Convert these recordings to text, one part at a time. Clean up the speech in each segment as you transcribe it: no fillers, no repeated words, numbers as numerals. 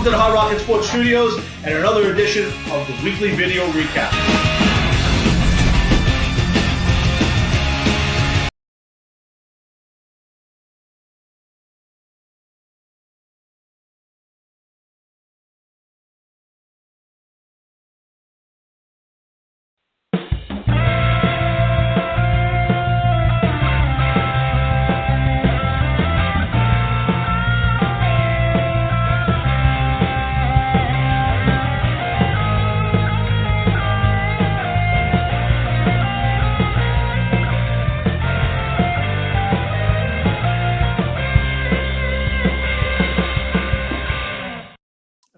welcome to the Hard Rocket Sports Studios and another edition of the weekly video recap.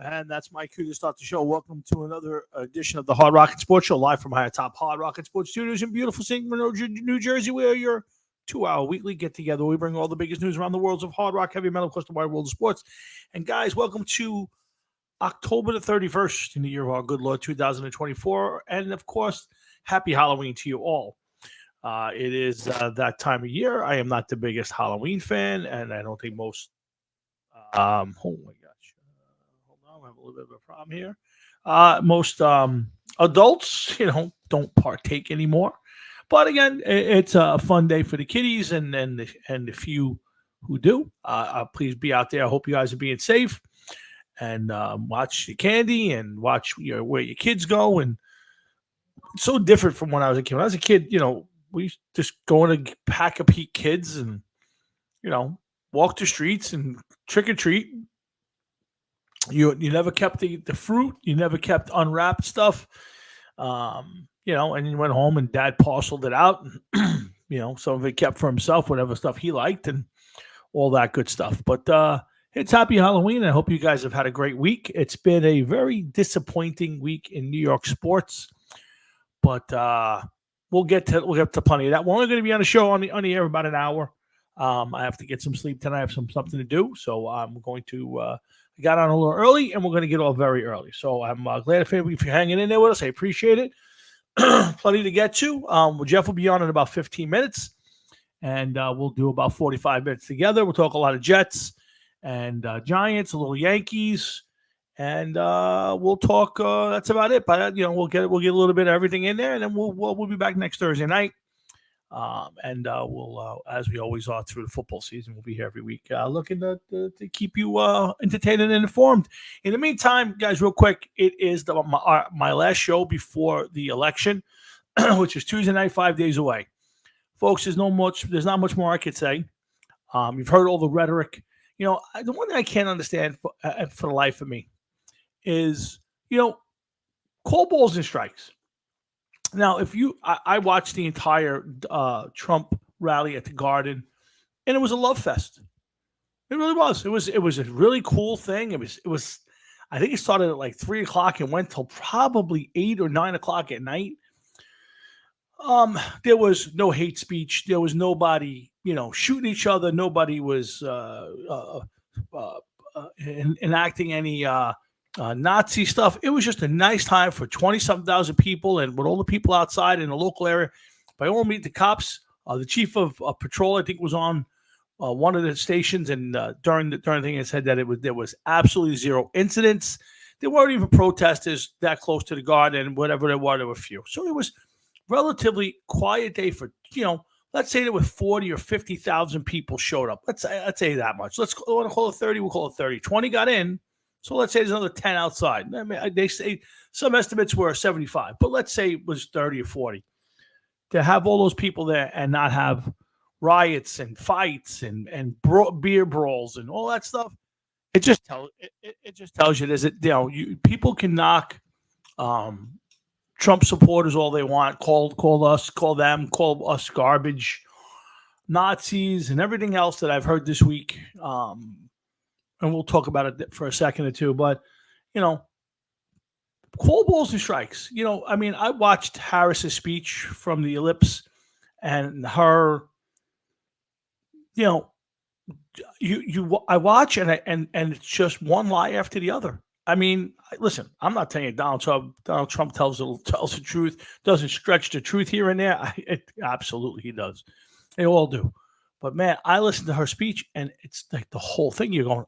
And that's my cue to start the show. Welcome to another edition of the Hard Rocket Sports Show, live from High Top Hard Rocket Sports Studios in beautiful St. New Jersey, where your 2-hour weekly get-together. We bring all the biggest news around the worlds of hard rock, heavy metal, of course, the wide world of sports. And guys, welcome to October the 31st in the year of our good Lord, 2024. And of course, happy Halloween to you all. It is that time of year. I am not the biggest Halloween fan, and I don't think most. Oh my gosh. I have a little bit of a problem here. Most adults, don't partake anymore. But again, it's a fun day for the kiddies and the few who do. Please be out there. I hope you guys are being safe and watch the candy and watch where your kids go. And it's so different from when I was a kid. When I was a kid, we just go in a pack of Pete kids and walk the streets and trick or treat. You never kept the fruit. You never kept unwrapped stuff, and you went home and Dad parceled it out. And, some of it kept for himself, whatever stuff he liked and all that good stuff. But it's happy Halloween. I hope you guys have had a great week. It's been a very disappointing week in New York sports, but we'll get to plenty of that. We're only going to be on the show on the air about an hour. I have to get some sleep tonight. I have something to do, so I'm going to. I got on a little early, and we're going to get off very early. So I'm glad if you're hanging in there with us. I appreciate it. Plenty to get to. Jeff will be on in about 15 minutes, and we'll do about 45 minutes together. We'll talk a lot of Jets and Giants, a little Yankees, and we'll talk. That's about it. But we'll get a little bit of everything in there, and then we'll be back next Thursday night. We'll, as we always are through the football season, we'll be here every week looking to keep you entertained and informed. In the meantime, guys, real quick, it is my last show before the election, which is Tuesday night, 5 days away. Folks, there's not much more I could say. You've heard all the rhetoric. The one thing I can't understand for the life of me is, call balls and strikes. Now, I watched the entire Trump rally at the Garden, and it was a love fest. It really was. It was a really cool thing. It was. I think it started at like 3:00 and went till probably 8 or 9 o'clock at night. There was no hate speech. There was nobody, shooting each other. Nobody was enacting any. Nazi stuff. It was just a nice time for 20-something thousand people, and with all the people outside in the local area. By all means, the cops, the chief of patrol, I think, was on one of the stations, and during the thing, it said that there was absolutely zero incidents. There weren't even protesters that close to the Garden, and whatever there were few. So it was relatively quiet day for let's say there were 40 or 50,000 people showed up. Let's say that much. Let's want to call it 30. We'll call it 30. 20 got in. So let's say there's another 10 outside. I mean, they say some estimates were 75, but let's say it was 30 or 40. To have all those people there and not have riots and fights and beer brawls and all that stuff, it just tells you that people can knock Trump supporters all they want, call us garbage, Nazis, and everything else that I've heard this week. And we'll talk about it for a second or two, but, call balls and strikes. I watched Harris's speech from the Ellipse and her, I watch and it's just one lie after the other. Listen, I'm not telling you Donald Trump tells the truth, doesn't stretch the truth here and there. Absolutely he does. They all do. But man, I listened to her speech, and it's like the whole thing. You're going,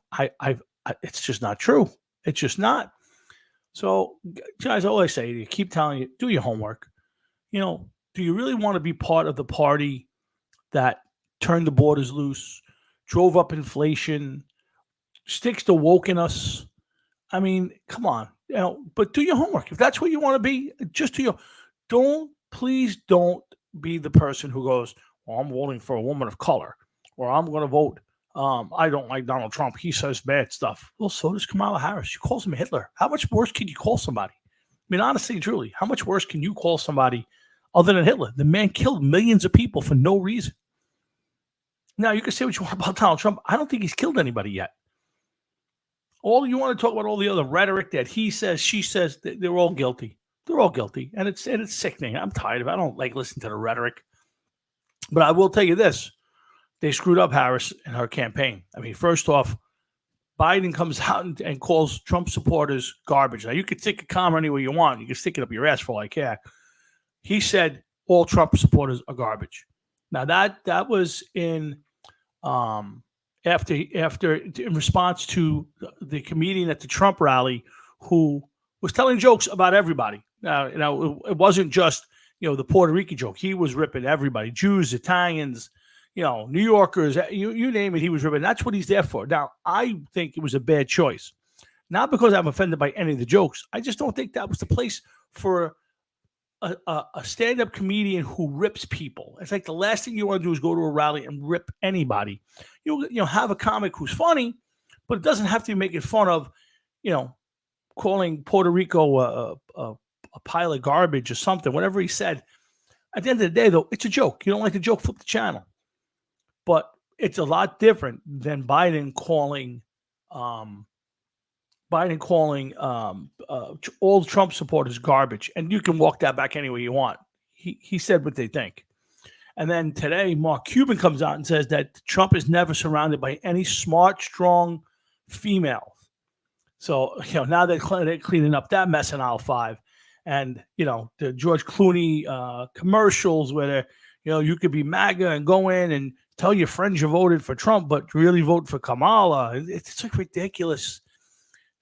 it's just not true. It's just not. So, guys, all I say to you, keep telling you, do your homework. Do you really want to be part of the party that turned the borders loose, drove up inflation, sticks to woke in us? I mean, come on. But do your homework. If that's what you want to be, just do your. Please don't be the person who goes, well, I'm voting for a woman of color, or I'm going to vote. I don't like Donald Trump. He says bad stuff. Well, so does Kamala Harris. She calls him Hitler. How much worse can you call somebody? I mean, honestly, truly, how much worse can you call somebody other than Hitler? The man killed millions of people for no reason. Now, you can say what you want about Donald Trump. I don't think he's killed anybody yet. All you want to talk about all the other rhetoric that he says, she says, they're all guilty. They're all guilty, and it's sickening. I'm tired of it. I don't like listening to the rhetoric. But I will tell you this. They screwed up Harris and her campaign. I mean, first off, Biden comes out and calls Trump supporters garbage. Now, you can stick a comma anywhere you want. You can stick it up your ass for all I care. He said all Trump supporters are garbage. Now, that was in after in response to the comedian at the Trump rally who was telling jokes about everybody. Now, it wasn't just, the Puerto Rican joke. He was ripping everybody, Jews, Italians, New Yorkers, you name it, he was ripping. That's what he's there for. Now, I think it was a bad choice. Not because I'm offended by any of the jokes. I just don't think that was the place for a stand-up comedian who rips people. It's like the last thing you want to do is go to a rally and rip anybody. You'll have a comic who's funny, but it doesn't have to be making fun of, calling Puerto Rico a pile of garbage or something, whatever he said. At the end of the day, though, it's a joke. You don't like the joke, flip the channel. But it's a lot different than Biden calling all Trump supporters garbage. And you can walk that back any way you want. He said what they think. And then today, Mark Cuban comes out and says that Trump is never surrounded by any smart, strong females. So, now they're cleaning up that mess in aisle 5. And, the George Clooney commercials where, you could be MAGA and go in and tell your friends you voted for Trump, but really vote for Kamala. It's like ridiculous,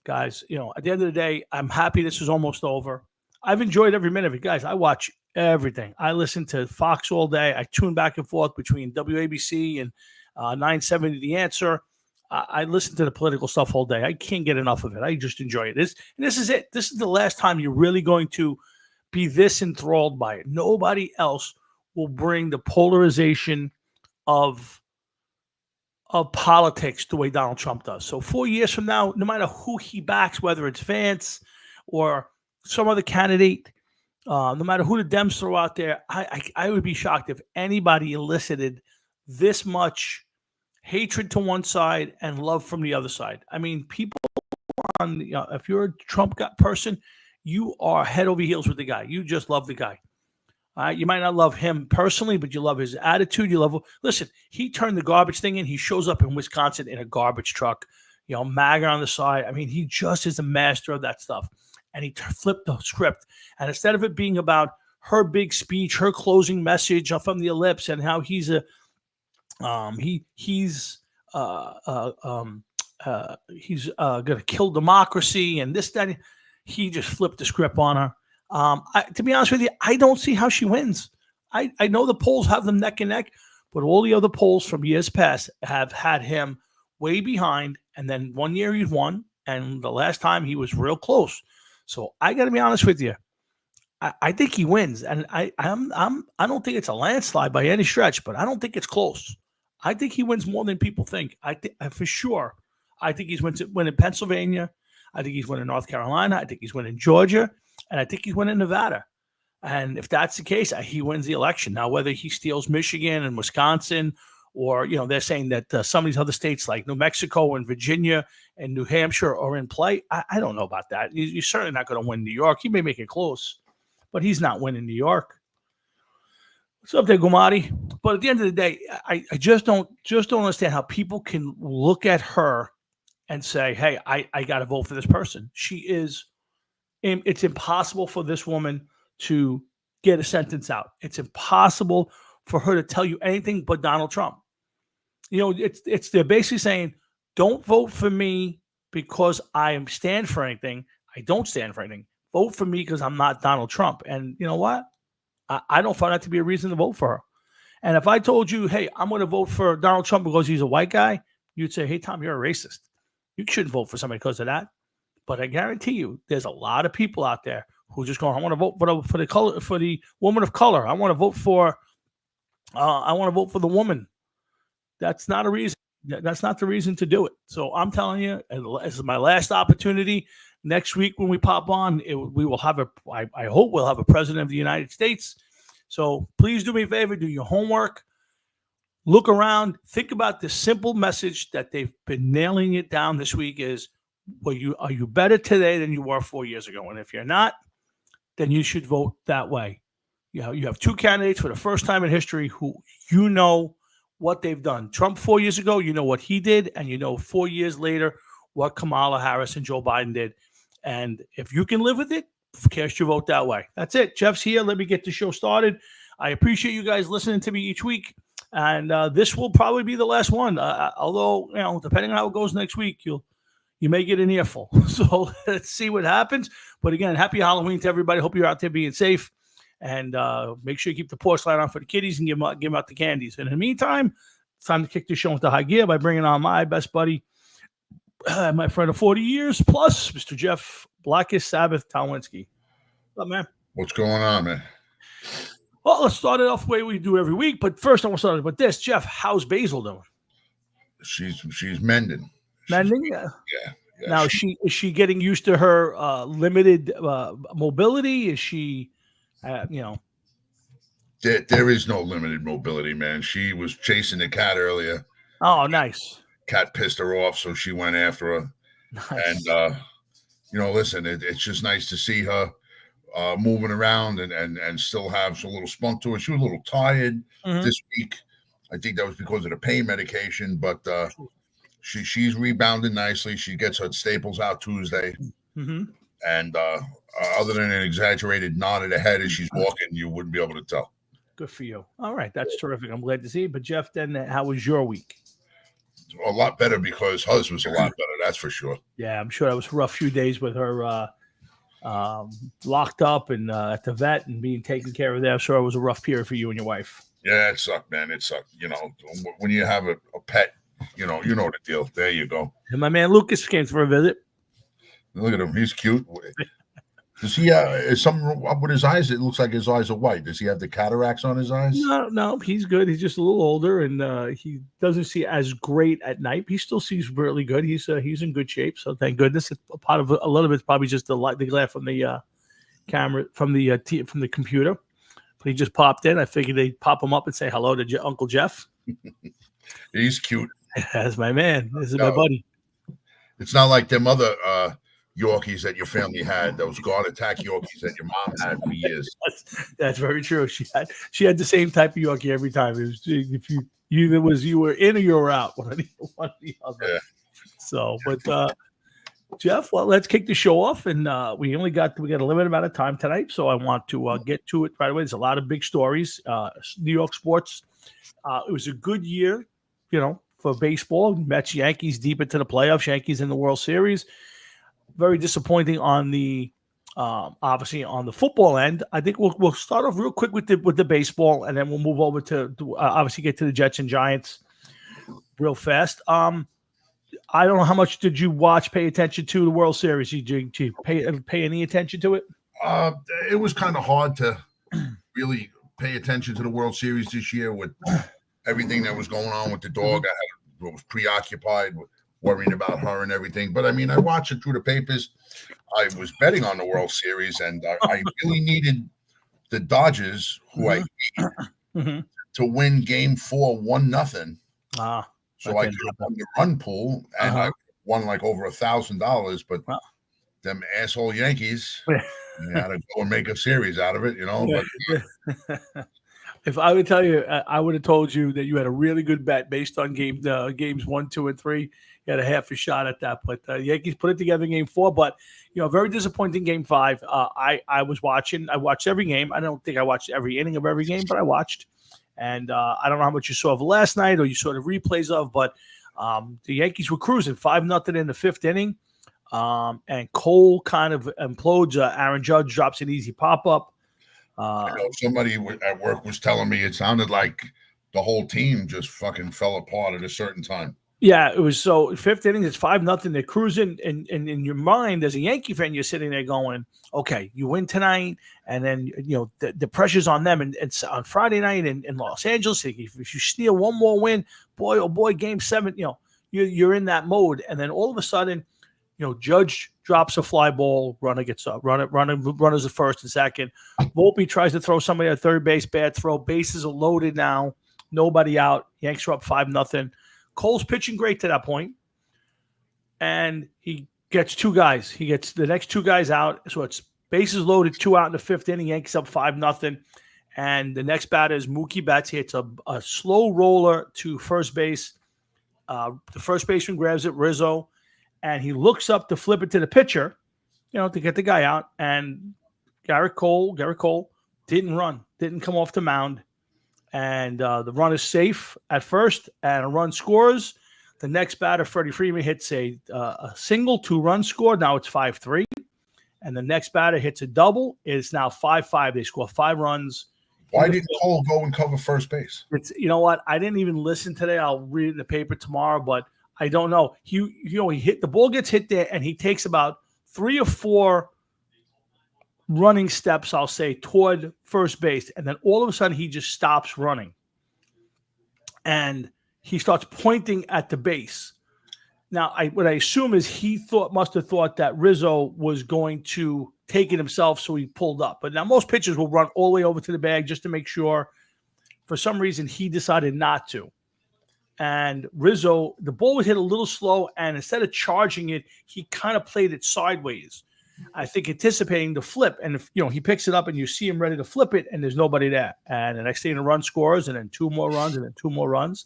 guys. At the end of the day, I'm happy this is almost over. I've enjoyed every minute of it, guys. I watch everything. I listen to Fox all day. I tune back and forth between WABC and 970 The Answer. I listen to the political stuff all day. I can't get enough of it. I just enjoy it. This is it. This is the last time you're really going to be this enthralled by it. Nobody else will bring the polarization of politics the way Donald Trump does. So 4 years from now, no matter who he backs, whether it's Vance or some other candidate, no matter who the Dems throw out there, I would be shocked if anybody elicited this much hatred to one side and love from the other side. I mean, people if you're a Trump person, you are head over heels with the guy. You just love the guy. You might not love him personally, but you love his attitude. Listen, he turned the garbage thing in. He shows up in Wisconsin in a garbage truck, MAGA on the side. I mean, he just is a master of that stuff. And he flipped the script. And instead of it being about her big speech, her closing message from the ellipse, and how he's he's going to kill democracy and this, that, he just flipped the script on her. To be honest with you, I don't see how she wins. I know the polls have them neck and neck, but all the other polls from years past have had him way behind. And then 1 year he won, and the last time he was real close. So I got to be honest with you. I think he wins, and I don't think it's a landslide by any stretch, but I don't think it's close. I think he wins more than people think. I think for sure. I think he's winning Pennsylvania. I think he's winning North Carolina. I think he's winning Georgia. And I think he's winning Nevada. And if that's the case, he wins the election. Now, whether he steals Michigan and Wisconsin, or, they're saying that some of these other states like New Mexico and Virginia and New Hampshire are in play. I don't know about that. You're certainly not going to win New York. He may make it close, but he's not winning New York. What's up there, Gumati? But at the end of the day, I just don't understand how people can look at her and say, hey, I got to vote for this person. It's impossible for this woman to get a sentence out. It's impossible for her to tell you anything but Donald Trump. They're basically saying, don't vote for me because I stand for anything. I don't stand for anything. Vote for me because I'm not Donald Trump. And you know what? I don't find that to be a reason to vote for her. And if I told you, hey, I'm going to vote for Donald Trump because he's a white guy, you'd say, hey, Tom, you're a racist. You shouldn't vote for somebody because of that. But I guarantee you, there's a lot of people out there who just going, I want to vote for the woman of color. I want to vote for the woman. That's not a reason. That's not the reason to do it. So I'm telling you, this is my last opportunity. Next week when we pop on, we will have I hope we'll have a president of the United States. So please do me a favor, do your homework, look around, think about the simple message that they've been nailing it down this week is, are you better today than you were 4 years ago? And if you're not, then you should vote that way. You have two candidates for the first time in history who you know what they've done. Trump 4 years ago, you know what he did, and you know 4 years later what Kamala Harris and Joe Biden did. And if you can live with it, cast your vote that way. That's it. Jeff's here. Let me get the show started. I appreciate you guys listening to me each week. And this will probably be the last one. Although, depending on how it goes next week, you may get an earful. So let's see what happens. But again, happy Halloween to everybody. Hope you're out there being safe. And make sure you keep the porch light on for the kiddies and give them out the candies. And in the meantime, it's time to kick this show into high gear by bringing on my best buddy, my friend of 40 years plus, Mr. Jeff Blackest Sabbath Talwinski. What's up, man? What's going on, man? Well, let's start it off the way we do every week. But first, I want to start with this. Jeff, how's Basil doing? She's mending. Mending? Yeah. Now, is she getting used to her limited mobility? Is she, There is no limited mobility, man. She was chasing the cat earlier. Oh, nice. Cat pissed her off, so she went after her. Nice. And, listen, it's just nice to see her moving around and still have some little spunk to her. She was a little tired this week. I think that was because of the pain medication, but she's rebounded nicely. She gets her staples out Tuesday. Mm-hmm. And other than an exaggerated nod of the head as she's walking, you wouldn't be able to tell. Good for you. All right. That's terrific. I'm glad to see it. But, Jeff, then how was your week? A lot better because hers was a lot better. That's for sure. Yeah, I'm sure that was a rough few days with her locked up and at the vet and being taken care of there. I'm sure it was a rough period for you and your wife. Yeah, it sucked, man. It sucked. When you have a pet, you know the deal. There you go. And my man Lucas came for a visit. Look at him. He's cute. Does he is something up with his eyes? It looks like his eyes are white. Does he have the cataracts on his eyes? No, he's good. He's just a little older, and he doesn't see as great at night. He still sees really good. He's in good shape, so thank goodness. A part of a lot of it's probably just the glare from the camera from the computer. But he just popped in. I figured they'd pop him up and say hello to Uncle Jeff. He's cute. That's my man. This is my buddy. It's not like them other Yorkies that your family had, those guard attack Yorkies that your mom had for years. That's very true. She had the same type of Yorkie every time. It was if you were in or you were out, one or the other. Yeah. So, but Jeff, well, let's kick the show off, and we got a limited amount of time tonight, so I want to get to it right away. There's a lot of big stories. New York sports. It was a good year, for baseball. Mets, Yankees deep into the playoffs. Yankees in the World Series. Very disappointing on the obviously on the football end. I think we'll start off real quick with the baseball, and then we'll move over to obviously get to the Jets and Giants real fast. I don't know how much did you pay attention to the World Series? Did you pay any attention to it? It was kind of hard to really pay attention to the World Series this year with everything that was going on with the dog. I was preoccupied with worrying about her and everything. But, I mean, I watched it through the papers. I was betting on the World Series, and I really needed the Dodgers, who I beat, to win Game 4 1-0. So I could have won the run pool, and I won like over $1,000. But them asshole Yankees had to go and make a series out of it, But, if I would tell you, I would have told you that you had a really good bet based on games 1, 2, and 3. You had a half a shot at that, but Yankees put it together in Game 4. But very disappointing Game 5. I was watching. I watched every game. I don't think I watched every inning of every game, but I watched. And I don't know how much you saw of last night or you saw the replays of, but The Yankees were cruising 5-0 in the fifth inning. And Cole kind of implodes. Aaron Judge drops an easy pop-up. Somebody at work was telling me it sounded like the whole team just fucking fell apart at a certain time. Yeah, it was so fifth inning, it's 5-0. They're cruising, and in your mind, as a Yankee fan, you're sitting there going, okay, you win tonight, and then the pressure's on them. And it's on Friday night in Los Angeles. If you steal one more win, boy, oh boy, game 7, you're in that mode. And then all of a sudden, Judge drops a fly ball, runner gets up, runners at first and second. Volpe tries to throw somebody at third base, bad throw. Bases are loaded now, nobody out. Yanks are up 5-0. Cole's pitching great to that point, and he gets 2 guys. He gets the next 2 guys out, so it's bases loaded, 2 out in the fifth inning. Yankees up 5-0, and the next batter is Mookie Betts. He hits a slow roller to first base. The first baseman grabs it, Rizzo, and he looks up to flip it to the pitcher, to get the guy out. And Garrett Cole didn't come off the mound. And the run is safe at first, and a run scores. The next batter, Freddie Freeman, hits a single, 2-run score. Now it's 5-3. And the next batter hits a double. It's now 5-5. They score 5 runs. Why didn't Cole go and cover first base? You know what? I didn't even listen today. I'll read it in the paper tomorrow, but I don't know. He hit the ball, gets hit there, and he takes about 3 or 4 running steps, I'll say, toward first base, and then all of a sudden he just stops running, and he starts pointing at the base. Now, what I assume is he must have thought that Rizzo was going to take it himself, so he pulled up. But now most pitchers will run all the way over to the bag just to make sure. For some reason, he decided not to. And Rizzo, the ball was hit a little slow, and instead of charging it, he kind of played it sideways, I think anticipating the flip. And if he picks it up and you see him ready to flip it, and there's nobody there. And the next thing, the run scores, and then 2 more runs, and then 2 more runs.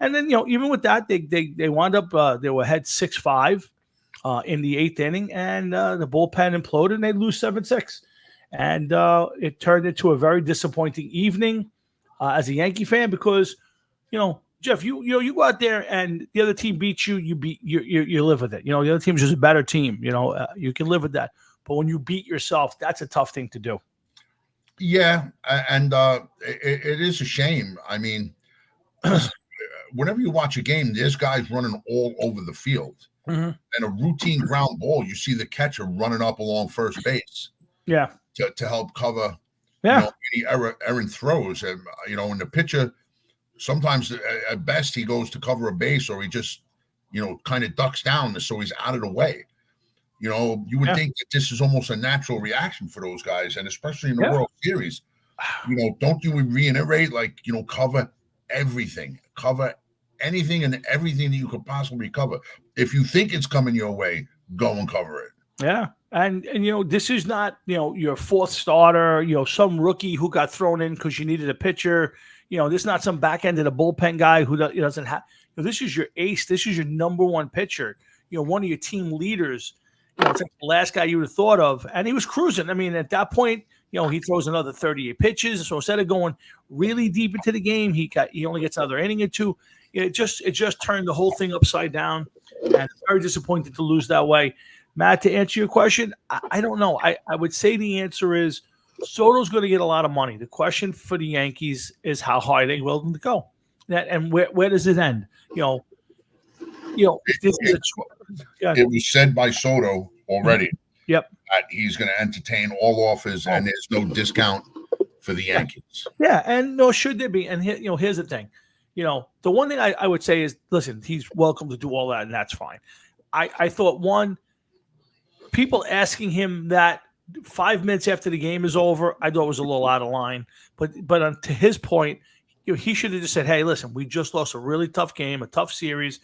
And then, even with that, they wound up, they were ahead 6-5 in the 8th inning, and the bullpen imploded, and they lose 7-6. And it turned into a very disappointing evening as a Yankee fan, because, Jeff, you go out there and the other team beats you, you live with it. The other team's just a better team. You can live with that. But when you beat yourself, that's a tough thing to do. Yeah, and it is a shame. I mean, whenever you watch a game, there's guys running all over the field. Mm-hmm. And a routine ground ball, you see the catcher running up along first base. Yeah. To help cover any errant throws. And, and the pitcher, sometimes at best he goes to cover a base, or he just, kind of ducks down so he's out of the way. You would think that this is almost a natural reaction for those guys, and especially in the World Series. Don't you reiterate, cover everything, cover anything and everything that you could possibly cover. If you think it's coming your way, go and cover it. Yeah. And this is not, your 4th starter, some rookie who got thrown in because you needed a pitcher. This is not some back end of the bullpen guy who doesn't have. This is your ace. This is your number 1 pitcher. One of your team leaders. It's like the last guy you would have thought of, and he was cruising. I mean, at that point, he throws another 38 pitches. So instead of going really deep into the game, he only gets another inning or 2. It just turned the whole thing upside down, and very disappointed to lose that way. Matt, to answer your question, I don't know. I would say the answer is Soto's going to get a lot of money. The question for the Yankees is how high they willing to go, and where does it end? If this is it was said by Soto already. Yep. That he's going to entertain all offers, and there's no discount for the Yankees. Yeah, and no, should there be? And here's the thing. The one thing I would say is, listen, he's welcome to do all that, and that's fine. I thought, one, people asking him that 5 minutes after the game is over, I thought was a little out of line. But to his point, he should have just said, hey, listen, we just lost a really tough game, a tough series.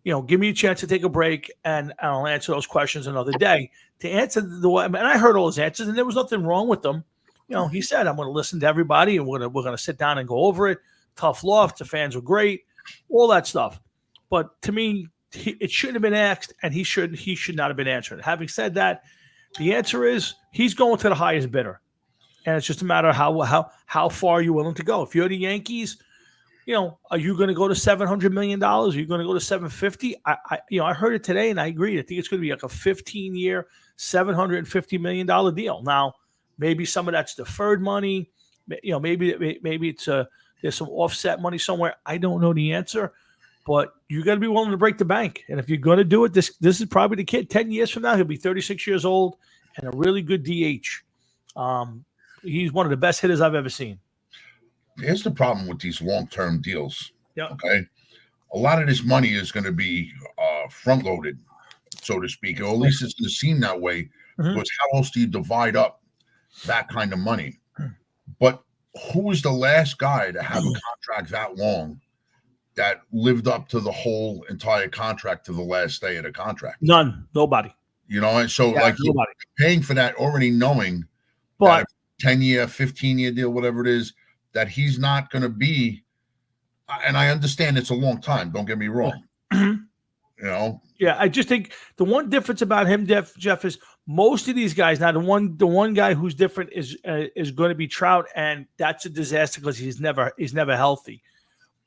Give me a chance to take a break, and I'll answer those questions another day. To answer and I heard all his answers, and there was nothing wrong with them. He said, I'm going to listen to everybody, and we're going to sit down and go over it. Tough loss. The fans were great, all that stuff. But to me, it shouldn't have been asked, and he should not have been answered. Having said that, the answer is he's going to the highest bidder, and it's just a matter of how far you're willing to go. If you're the Yankees, are you going to go to $700 million? Are you going to go to 750? I heard it today and I agree. I think it's going to be like a 15-year, $750 million deal. Now, maybe some of that's deferred money. Maybe it's there's some offset money somewhere. I don't know the answer, but you got to be willing to break the bank. And if you're going to do it, this is probably the kid. 10 years from now, he'll be 36 years old and a really good DH. He's one of the best hitters I've ever seen. Here's the problem with these long-term deals. Yeah. Okay. A lot of this money is going to be front-loaded, so to speak, or at least it's going to seem that way. Because how else do you divide up that kind of money? But who is the last guy to have a contract that long that lived up to the whole entire contract to the last day of the contract? None. Nobody. And so like you're paying for that already knowing but that 10-year, 15-year deal, whatever it is, that he's not going to be. And I understand it's a long time. Don't get me wrong. Yeah, I just think the one difference about him, Jeff, is most of these guys. Now, the one guy who's different is going to be Trout, and that's a disaster because he's never healthy.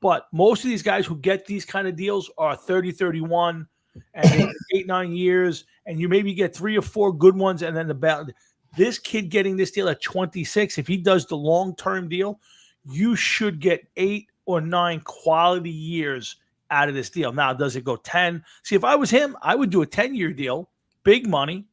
But most of these guys who get these kind of deals are 30, 31, and 8, 9 years, and you maybe get 3 or 4 good ones, and then the balance. This kid getting this deal at 26, if he does the long-term deal, you should get 8 or 9 quality years out of this deal. Now, does it go 10? See, if I was him, I would do a 10-year deal, big money.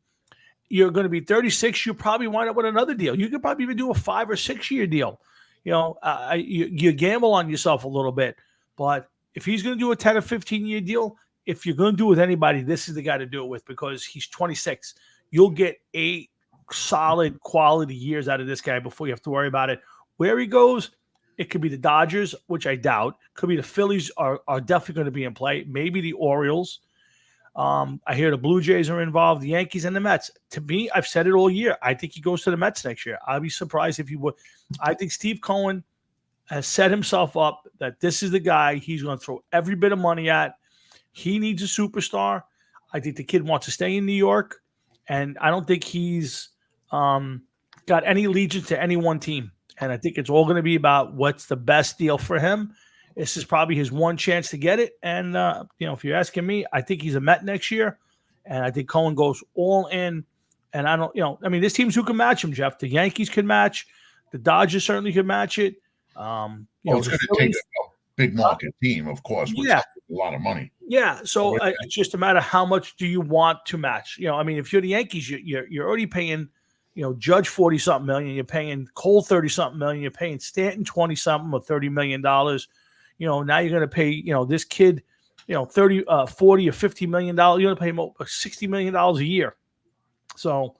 You're going to be 36. You'll probably wind up with another deal. You could probably even do a 5 or 6 year deal. You gamble on yourself a little bit. But if he's going to do a 10 or 15-year deal, if you're going to do it with anybody, this is the guy to do it with because he's 26. You'll get 8 solid quality years out of this guy before you have to worry about it. Where he goes, it could be the Dodgers, which I doubt. Could be the Phillies are definitely going to be in play. Maybe the Orioles. I hear the Blue Jays are involved, the Yankees and the Mets. To me, I've said it all year. I think he goes to the Mets next year. I'd be surprised if he would. I think Steve Cohen has set himself up that this is the guy he's going to throw every bit of money at. He needs a superstar. I think the kid wants to stay in New York, and I don't think he's got any allegiance to any one team. And I think it's all going to be about what's the best deal for him. This is probably his one chance to get it. And, if you're asking me, I think he's a Met next year. And I think Cohen goes all in. And I don't, this team's who can match him, Jeff. The Yankees can match. The Dodgers certainly could match it. It's going to take a big market team, of course, with a lot of money. Yeah. So it's just a matter of how much do you want to match? If you're the Yankees, you're already paying Judge 40-something million, you're paying Cole 30-something million, you're paying Stanton 20-something or $30 million. Now you're going to pay, this kid, 30, 40 or $50 million. You're going to pay him $60 million a year. So,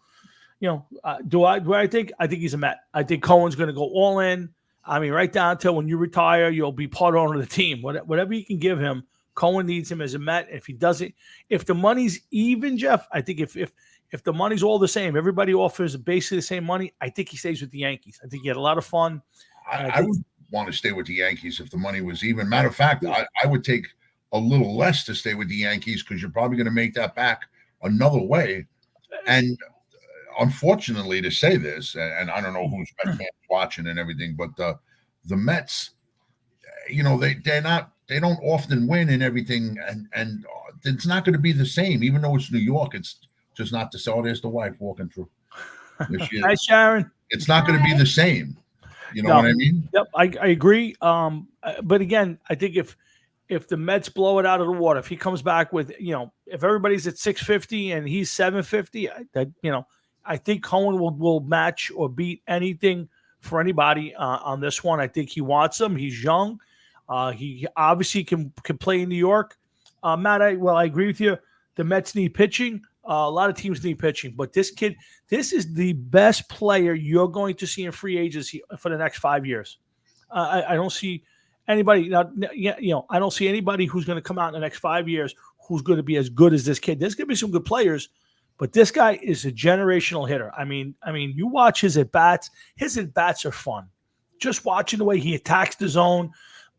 do I think he's a Met. I think Cohen's going to go all in. Right down to when you retire, you'll be part owner of the team. Whatever you can give him, Cohen needs him as a Met. If he doesn't, if the money's even, Jeff, I think if the money's all the same, everybody offers basically the same money, I think he stays with the Yankees. I think he had a lot of fun. I would want to stay with the Yankees if the money was even. Matter of fact, I would take a little less to stay with the Yankees because you're probably going to make that back another way. And unfortunately to say this, and I don't know who's Mets fans watching and everything, but the Mets, they don't often win and everything. And it's not going to be the same, even though it's New York. It's just not the same. There's the wife walking through. Hi, Sharon. It's not going to be the same. You know what I mean? Yep, I agree. But again, I think if the Mets blow it out of the water, if he comes back with, if everybody's at 650 and he's 750, I think Cohen will match or beat anything for anybody on this one. I think he wants him. He's young. He obviously can play in New York. Matt, I agree with you. The Mets need pitching. A lot of teams need pitching, but this kid, this is the best player you're going to see in free agency for the next 5 years. I don't see anybody now. I don't see anybody who's going to come out in the next 5 years who's going to be as good as this kid. There's going to be some good players, but this guy is a generational hitter. You watch his at bats. His at bats are fun. Just watching the way he attacks the zone,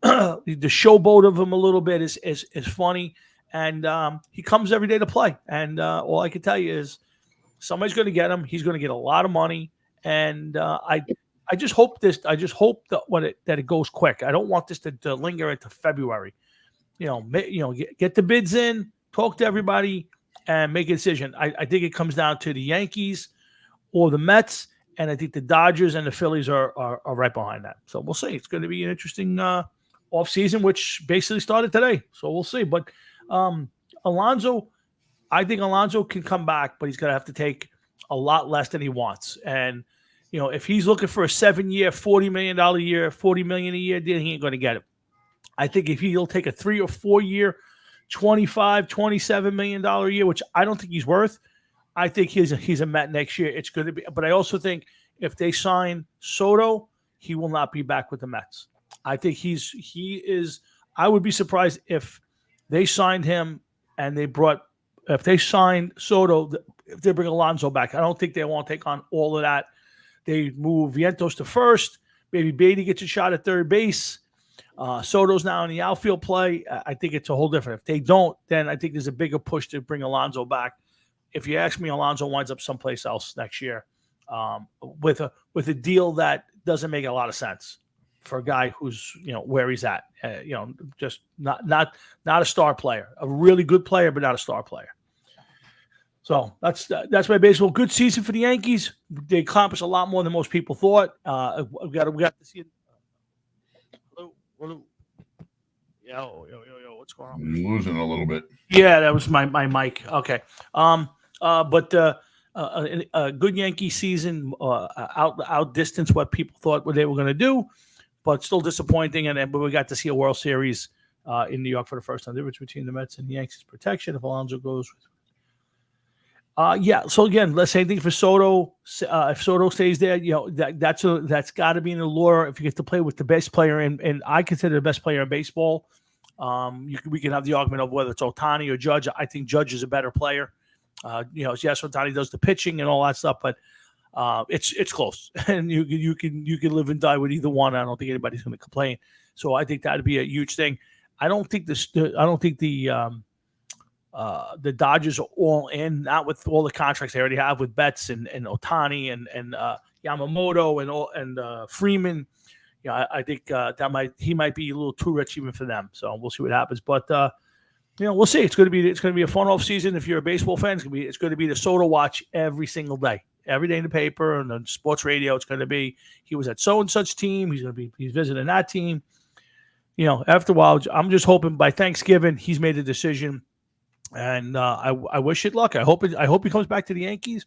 the showboat of him a little bit is funny. And he comes every day to play. And all I can tell you is somebody's going to get him. He's going to get a lot of money. And I just hope that it goes quick. I don't want this to linger into February. Get the bids in, talk to everybody, and make a decision. I think it comes down to the Yankees or the Mets, and I think the Dodgers and the Phillies are right behind that. So we'll see. It's going to be an interesting off season, which basically started today. So we'll see. But Alonso, I think Alonso can come back, but he's going to have to take a lot less than he wants. And if he's looking for a 7-year, $40 million a year, $40 million a year deal, he ain't going to get it. I think if he'll take a 3 or 4 year, $25, $27 million a year, which I don't think he's worth, I think he's a Met next year. It's going to be, but I also think if they sign Soto, he will not be back with the Mets. I think he is. I would be surprised if they signed him and if they signed Soto, if they bring Alonso back. I don't think they want to take on all of that. They move Vientos to first. Maybe Beatty gets a shot at third base. Soto's now in the outfield play. I think it's a whole different. If they don't, then I think there's a bigger push to bring Alonso back. If you ask me, Alonso winds up someplace else next year with a deal that doesn't make a lot of sense for a guy who's where he's at. Just not a star player, a really good player, but not a star player. So that's my baseball. Good season for the Yankees. They accomplished a lot more than most people thought. We got to see it. Hello. Yo, what's going on? You're losing a little bit. Yeah, that was my mic. Okay. But a good Yankee season, outdistanced what people thought they were going to do, but still disappointing. But we got to see a World Series in New York for the first time. The difference between the Mets and the Yankees protection if Alonso goes. So again, let's say anything for Soto. If Soto stays there, that's got to be in the lure. If you get to play with the best player, and I consider the best player in baseball, we can have the argument of whether it's Ohtani or Judge. I think Judge is a better player. Yes, Ohtani does the pitching and all that stuff, but it's close, and you can live and die with either one. I don't think anybody's going to complain. So I think that'd be a huge thing. I don't think the Dodgers are all in, not with all the contracts they already have with Betts and Ohtani and Yamamoto and Freeman. I think he might be a little too rich even for them. So we'll see what happens. But we'll see. It's going to be a fun off season. If you're a baseball fan, it's going to be the Soto watch every single day, every day in the paper and on sports radio. It's going to be he was at so and such team. He's visiting that team. After a while, I'm just hoping by Thanksgiving he's made a decision. And I wish it luck. I hope he comes back to the Yankees.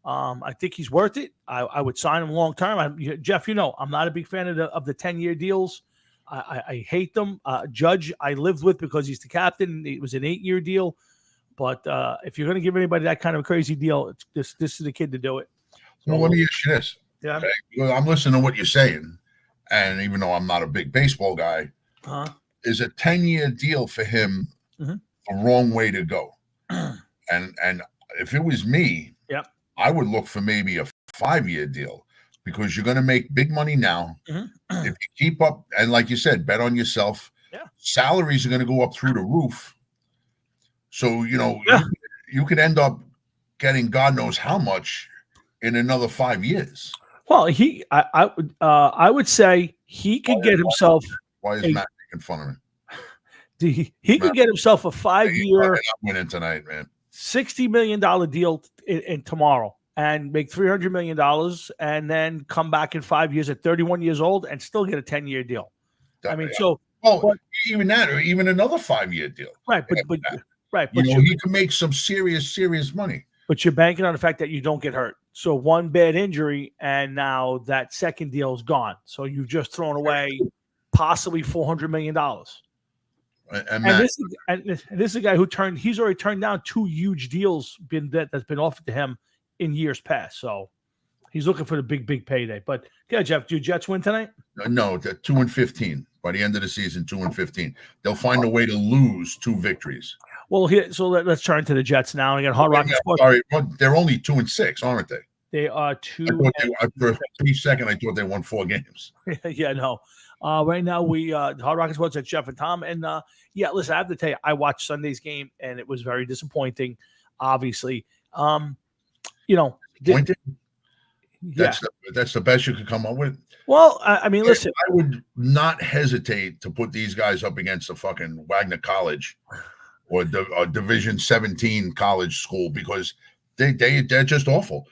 I think he's worth it. I would sign him long term. Jeff, I'm not a big fan of the 10-year deals. I hate them. Judge, I lived with because he's the captain. It was an 8-year deal. But if you're going to give anybody that kind of a crazy deal, this is the kid to do it. Well, let me ask you this. Yeah. Okay? Well, I'm listening to what you're saying, and even though I'm not a big baseball guy, is a 10-year deal for him the wrong way to go? And if it was me, I would look for maybe a 5-year deal because you're going to make big money now. If you keep up, and like you said, bet on yourself. Salaries are going to go up through the roof. So, you could end up getting God knows how much in another 5 years. Well, I would say he could get himself. Why is Matt making fun of me? He could get himself a 5-year winning tonight, man. $60 million deal in tomorrow and make $300 million and then come back in 5 years at 31 years old and still get a 10-year deal. Even that, or even another 5-year deal. Right. But he can make some serious money. But you're banking on the fact that you don't get hurt. So one bad injury and now that second deal is gone. So you've just thrown away possibly $400 million. And this is a guy he's already turned down 2 huge deals that's been offered to him in years past. So he's looking for the big payday. But yeah, Jeff, do Jets win tonight? No, they're 2-15 by the end of the season. 2-15. They'll find a way to lose 2 victories. Well, let's turn to the Jets now. Again, Hard Rock Sports. Sorry, they're only 2-6, aren't they? They are 2. For a brief second, I thought they won 4 games. Yeah, no. Right now, we Hard Rock Sports at Jeff and Tom, and listen, I have to tell you, I watched Sunday's game, and it was very disappointing. Obviously, Disappointing? Yeah. That's the best you could come up with. Well, I mean, listen. I would not hesitate to put these guys up against the fucking Wagner College or Division 17 college school because they're just awful.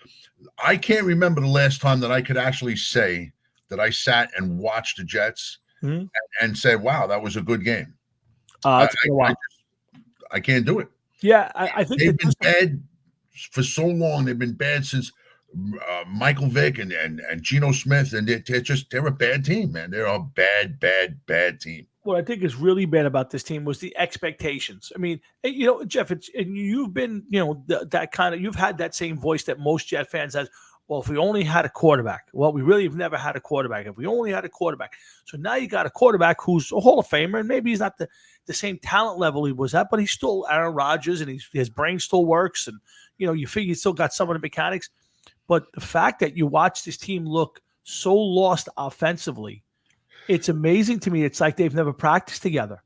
I can't remember the last time that I could actually say that I sat and watched the Jets and say, "Wow, that was a good game." It's been a while. I can't do it. Yeah, I think they've been bad for so long. They've been bad since Michael Vick and Geno Smith, and they're a bad team, man. They're a bad team. What I think is really bad about this team was the expectations. I mean, you know, Jeff, you've been, you know, that kind of, you've had that same voice that most Jet fans has. Well, if we only had a quarterback, well, we really have never had a quarterback. If we only had a quarterback, so now you got a quarterback who's a Hall of Famer, and maybe he's not the same talent level he was at, but he's still Aaron Rodgers, and his brain still works, and you know, you figure he's still got some of the mechanics. But the fact that you watch this team look so lost offensively, it's amazing to me. It's like they've never practiced together.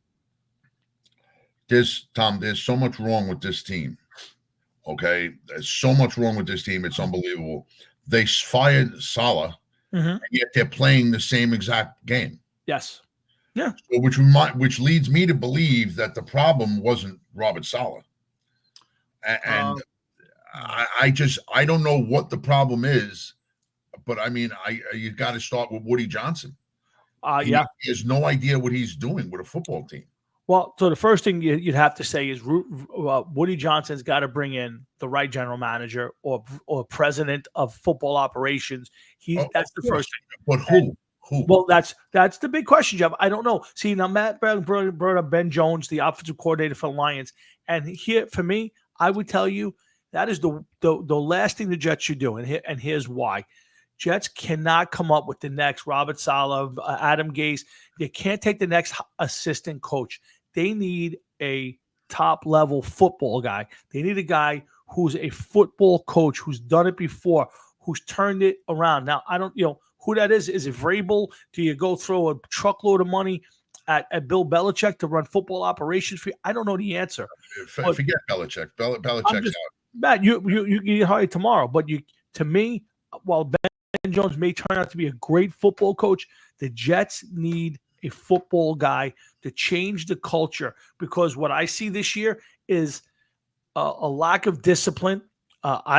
There's so much wrong with this team. Okay, there's so much wrong with this team. It's unbelievable. They fired Saleh, and yet they're playing the same exact game. Yes. Yeah. So which leads me to believe that the problem wasn't Robert Saleh. And I don't know what the problem is, but I mean, you got to start with Woody Johnson. He has no idea what he's doing with a football team. Well, so the first thing you'd have to say is Woody Johnson's got to bring in the right general manager or president of football operations. That's the first thing. But who? Well, that's the big question, Jeff. I don't know. See, now Matt brought up Ben Jones, the offensive coordinator for the Lions, and here for me, I would tell you that is the last thing the Jets should do, and here's why. Jets cannot come up with the next Robert Saleh, Adam Gase. They can't take the next assistant coach. They need a top-level football guy. They need a guy who's a football coach, who's done it before, who's turned it around. Now, I don't, who that is. Is it Vrabel? Do you go throw a truckload of money at Bill Belichick to run football operations for you? I don't know the answer. Forget Belichick. Belichick's out. Matt, you get hired tomorrow, but to me, while Ben Jones may turn out to be a great football coach, the Jets need a football guy to change the culture, because what I see this year is a lack of discipline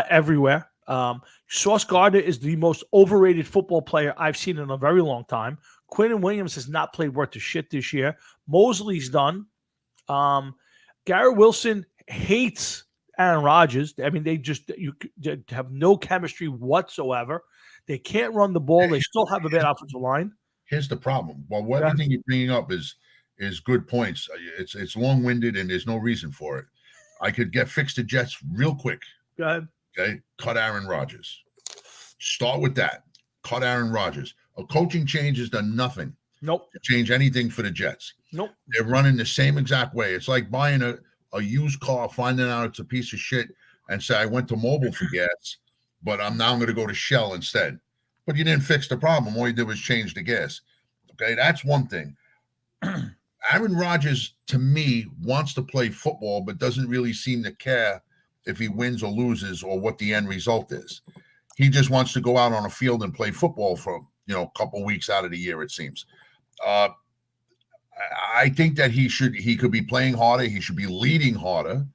everywhere. Sauce Gardner is the most overrated football player I've seen in a very long time. Quinnen Williams has not played worth a shit this year. Mosley's done. Garrett Wilson hates Aaron Rodgers. I mean, they have no chemistry whatsoever. They can't run the ball. They still have a bad offensive line. Here's the problem. Well, everything you're bringing up is good points. It's long-winded and there's no reason for it. I could fix the Jets real quick. Go ahead. Okay, cut Aaron Rodgers. Start with that. Cut Aaron Rodgers. A coaching change has done nothing. Nope. To change anything for the Jets. Nope. They're running the same exact way. It's like buying a used car, finding out it's a piece of shit, and say, I went to Mobil for gas, but I'm now going to go to Shell instead. But you didn't fix the problem. All you did was change the gas. Okay, that's one thing. Aaron Rodgers, to me, wants to play football, but doesn't really seem to care if he wins or loses or what the end result is. He just wants to go out on a field and play football for a couple weeks out of the year, it seems. I think that he could be playing harder. He should be leading harder.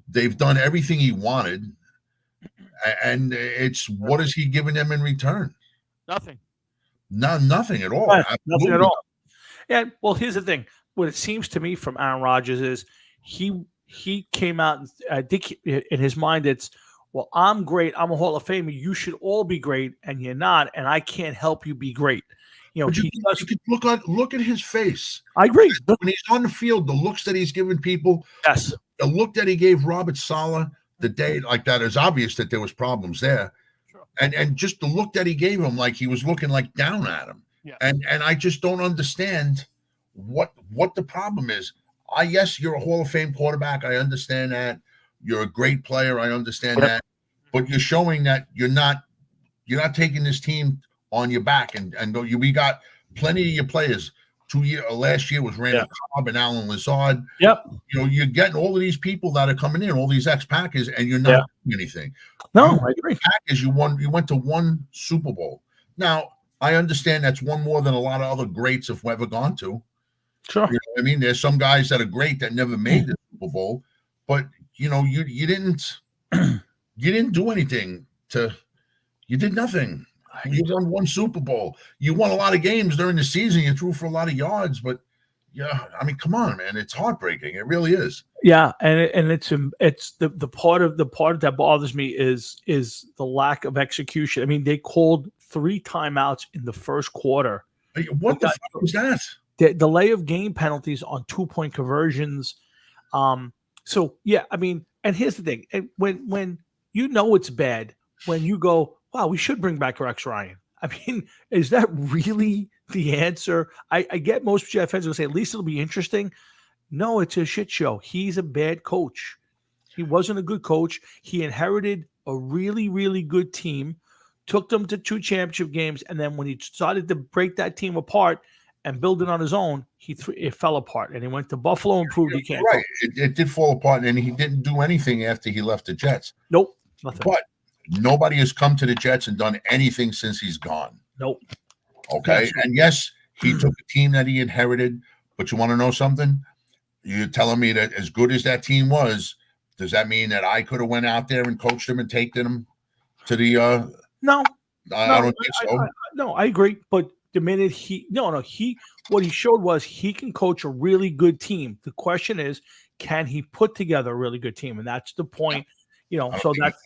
They've done everything he wanted, and it's what is he giving them in return? Nothing. Nothing at all. Nothing at all. And well, here's the thing. What it seems to me from Aaron Rodgers is he came out and I think in his mind it's, well, I'm great. I'm a Hall of Famer. You should all be great, and you're not, and I can't help you be great. You could look at his face. I agree. When he's on the field, the looks that he's giving people. Yes. The look that he gave Robert Saleh the day like that is obvious that there was problems there. Sure. And just the look that he gave him, like he was looking like down at him. Yeah. And I just don't understand what the problem is. Yes, you're a Hall of Fame quarterback. I understand that. You're a great player. I understand that. But you're showing that you're not taking this team on your back and go. We got plenty of your players. last year was Randall Cobb and Alan Lazard. Yep. You're getting all of these people that are coming in, all these ex-Packers, and you're not doing anything. No, I agree. Packers, you went to one Super Bowl. Now, I understand that's one more than a lot of other greats have ever gone to. Sure. You know what I mean? There's some guys that are great that never made the Super Bowl, but you didn't do anything you did nothing. You won one Super Bowl. You won a lot of games during the season. You threw for a lot of yards, but I mean, come on, man. It's heartbreaking. It really is. Yeah, and it's the part that bothers me is the lack of execution. I mean, they called 3 timeouts in the first quarter. What the fuck was that? The delay of game penalties on 2-point conversions. So yeah, I mean, and here's the thing: when it's bad, when you go, wow, we should bring back Rex Ryan. I mean, is that really the answer? I get most Jet fans will say at least it'll be interesting. No, it's a shit show. He's a bad coach. He wasn't a good coach. He inherited a really, really good team, took them to 2 championship games, and then when he started to break that team apart and build it on his own, it fell apart. And he went to Buffalo and proved he can't. Right. It did fall apart, and he didn't do anything after he left the Jets. Nope. Nothing. But nobody has come to the Jets and done anything since he's gone. Nope. Okay. And yes, he took a team that he inherited, but you want to know something? You're telling me that as good as that team was, does that mean that I could have went out there and coached them and taken them to the No. I don't think so. No, I agree. But the minute what he showed was he can coach a really good team. The question is, can he put together a really good team? And that's the point. So that's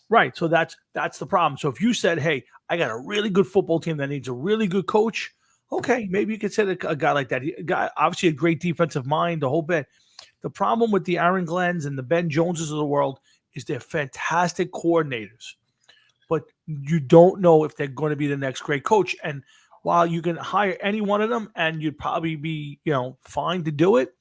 right. So that's the problem. So if you said, hey, I got a really good football team that needs a really good coach, okay, maybe you could say a guy like that. A guy, obviously a great defensive mind, the whole bit. The problem with the Aaron Glens and the Ben Joneses of the world is they're fantastic coordinators, but you don't know if they're going to be the next great coach. And while you can hire any one of them and you'd probably be, fine to do it,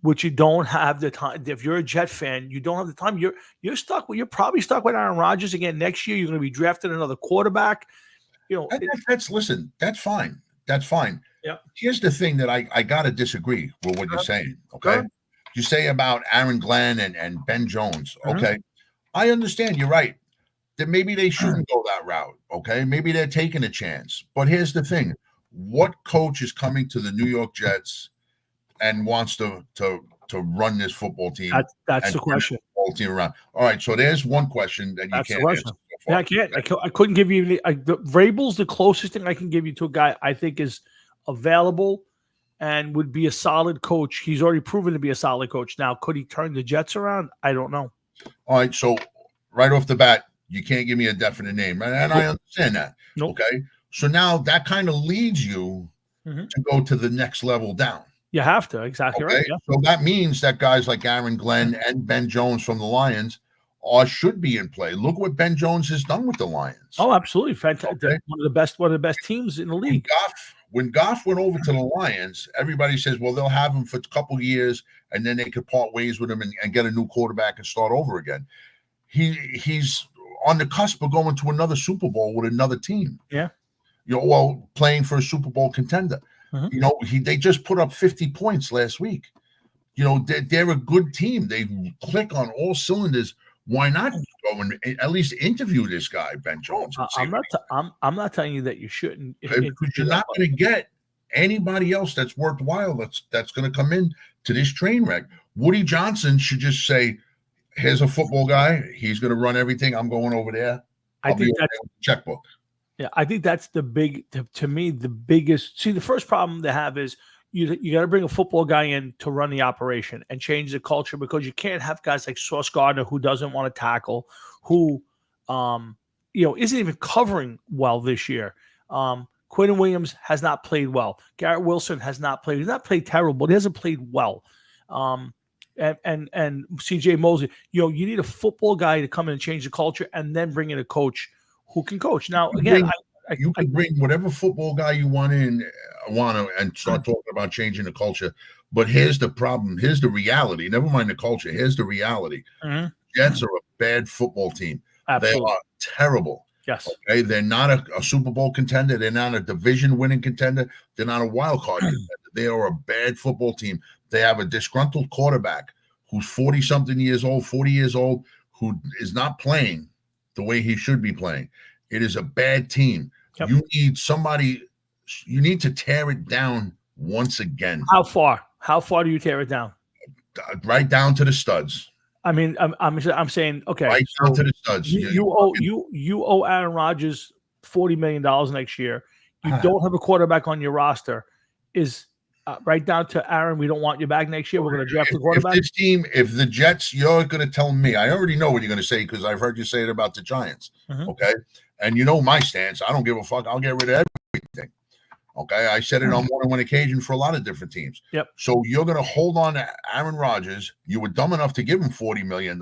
which you don't have the time. If you're a Jet fan, you don't have the time. You're stuck. You're probably stuck with Aaron Rodgers again next year. You're going to be drafting another quarterback. Listen, that's fine. That's fine. Yeah. Here's the thing that I got to disagree with what you're saying. Okay. You say about Aaron Glenn and Ben Jones. Okay. I understand. You're right. That maybe they shouldn't go that route. Okay. Maybe they're taking a chance. But here's the thing. What coach is coming to the New York Jets and wants to run this football team? That's the question. Football team around. All right. So there's one question that you can't answer. Yeah, I can't. I couldn't give you the Vrabel's the closest thing I can give you to a guy I think is available and would be a solid coach. He's already proven to be a solid coach. Now, could he turn the Jets around? I don't know. All right. So right off the bat, you can't give me a definite name, right? And I understand that. Nope. Okay. So now that kind of leads you to go to the next level down. You have to. Exactly right. Yeah. So that means that guys like Aaron Glenn and Ben Jones from the Lions should be in play. Look what Ben Jones has done with the Lions. Oh, absolutely. Fantastic. Okay. One of the best teams in the league. When Goff went over to the Lions, everybody says, well, they'll have him for a couple of years and then they could part ways with him and get a new quarterback and start over again. He's on the cusp of going to another Super Bowl with another team. Yeah. Playing for a Super Bowl contender. They just put up 50 points last week. They're a good team. They click on all cylinders. Why not go and at least interview this guy, Ben Jones? I'm not telling you that you shouldn't. Because you're not going to get anybody else that's worthwhile that's going to come in to this train wreck. Woody Johnson should just say, here's a football guy. He's going to run everything. I'm going over there. I think that's checkbook. Yeah, I think that's to me, the biggest. See, the first problem they have is you got to bring a football guy in to run the operation and change the culture, because you can't have guys like Sauce Gardner who doesn't want to tackle, who isn't even covering well this year. Quinn Williams has not played well. Garrett Wilson has not played. He's not played terrible, but he hasn't played well. And CJ Mosley, you need a football guy to come in and change the culture, and then bring in a coach who can coach. Now, again, you can bring whatever football guy you want in, and start talking about changing the culture. But here's the problem. Here's the reality. Never mind the culture. Here's the reality. Jets are a bad football team. Absolutely. They are terrible. Yes. Okay, they're not a Super Bowl contender. They're not a division winning contender. They're not a wild card contender. They are a bad football team. They have a disgruntled quarterback who's 40 something years old, 40 years old, who is not playing the way he should be playing. It is a bad team. Yep. You need somebody, you need to tear it down once again. How far? How far do you tear it down? Right down to the studs. I mean, I'm saying, okay, Right down to the studs. you owe Aaron Rodgers $40 million next year. You Ah. don't have a quarterback on your roster. Is right down to Aaron. We don't want you back next year. We're going to draft the quarterback. If this team, if the Jets, you're going to tell me. I already know what you're going to say because I've heard you say it about the Giants. Mhm. Okay, and you know my stance. I don't give a fuck. I'll get rid of everything. Okay, I said it on more than one occasion for a lot of different teams. Yep. So you're going to hold on to Aaron Rodgers. You were dumb enough to give him $40 million,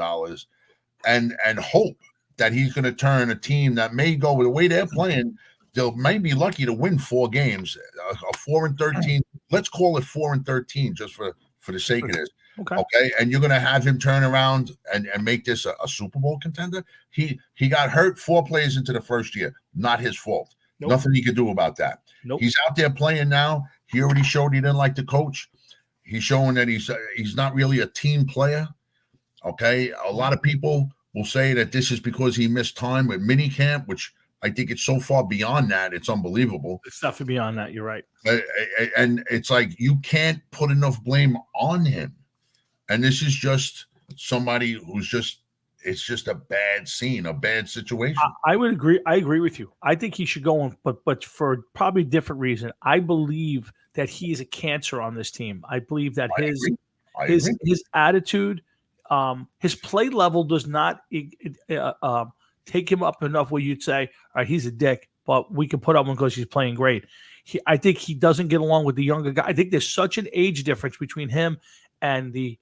and hope that he's going to turn a team that may go with the way they're playing. They may be lucky to win 4 games, a 4-13. Let's call it 4-13, just for the sake of this. Okay, and you're going to have him turn around and make this a Super Bowl contender. He got hurt 4 plays into the first year. Not his fault. Nope. Nothing he could do about that. Nope. He's out there playing now. He already showed he didn't like the coach. He's showing that he's not really a team player. Okay, a lot of people will say that this is because he missed time with minicamp, which I think it's so far beyond that. It's unbelievable. It's definitely beyond that. You're right. And it's like you can't put enough blame on him. And this is just somebody who's it's just a bad scene, a bad situation. I would agree. I agree with you. I think he should go on, but for probably a different reason. I believe that he is a cancer on this team. I believe that his attitude, his play level does not take him up enough where you'd say, all right, he's a dick, but we can put up one because he's playing great. I think he doesn't get along with the younger guy. I think there's such an age difference between him and the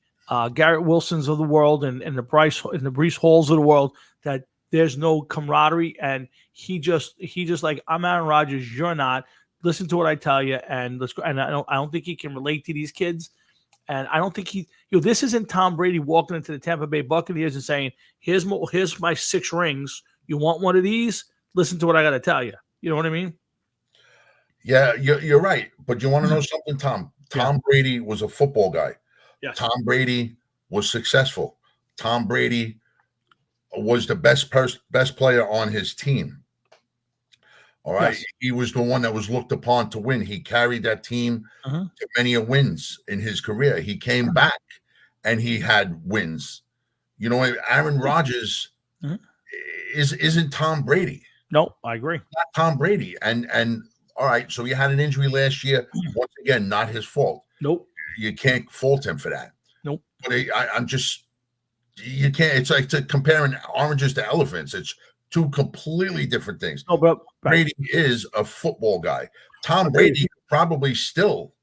Garrett Wilsons of the world and the Breece Halls of the world that there's no camaraderie, and he just like, I'm Aaron Rodgers, you're not. Listen to what I tell you, and let's go. And I don't think he can relate to these kids, and I don't think this isn't Tom Brady walking into the Tampa Bay Buccaneers and saying, here's my 6 rings. You want one of these? Listen to what I got to tell you. You know what I mean? Yeah, you're right. But you want to know something, Tom? Tom Brady was a football guy. Yes. Tom Brady was successful. Tom Brady was the best player on his team. All right. Yes. He was the one that was looked upon to win. He carried that team to many wins in his career. He came back and he had wins. You know, Aaron Rodgers isn't Tom Brady. No, I agree. Not Tom Brady. And all right, so he had an injury last year. Once again, not his fault. Nope. You can't fault him for that. Nope. But you can't. It's like comparing oranges to elephants. It's 2 completely different things. No, but Brady is a football guy. Tom Brady probably still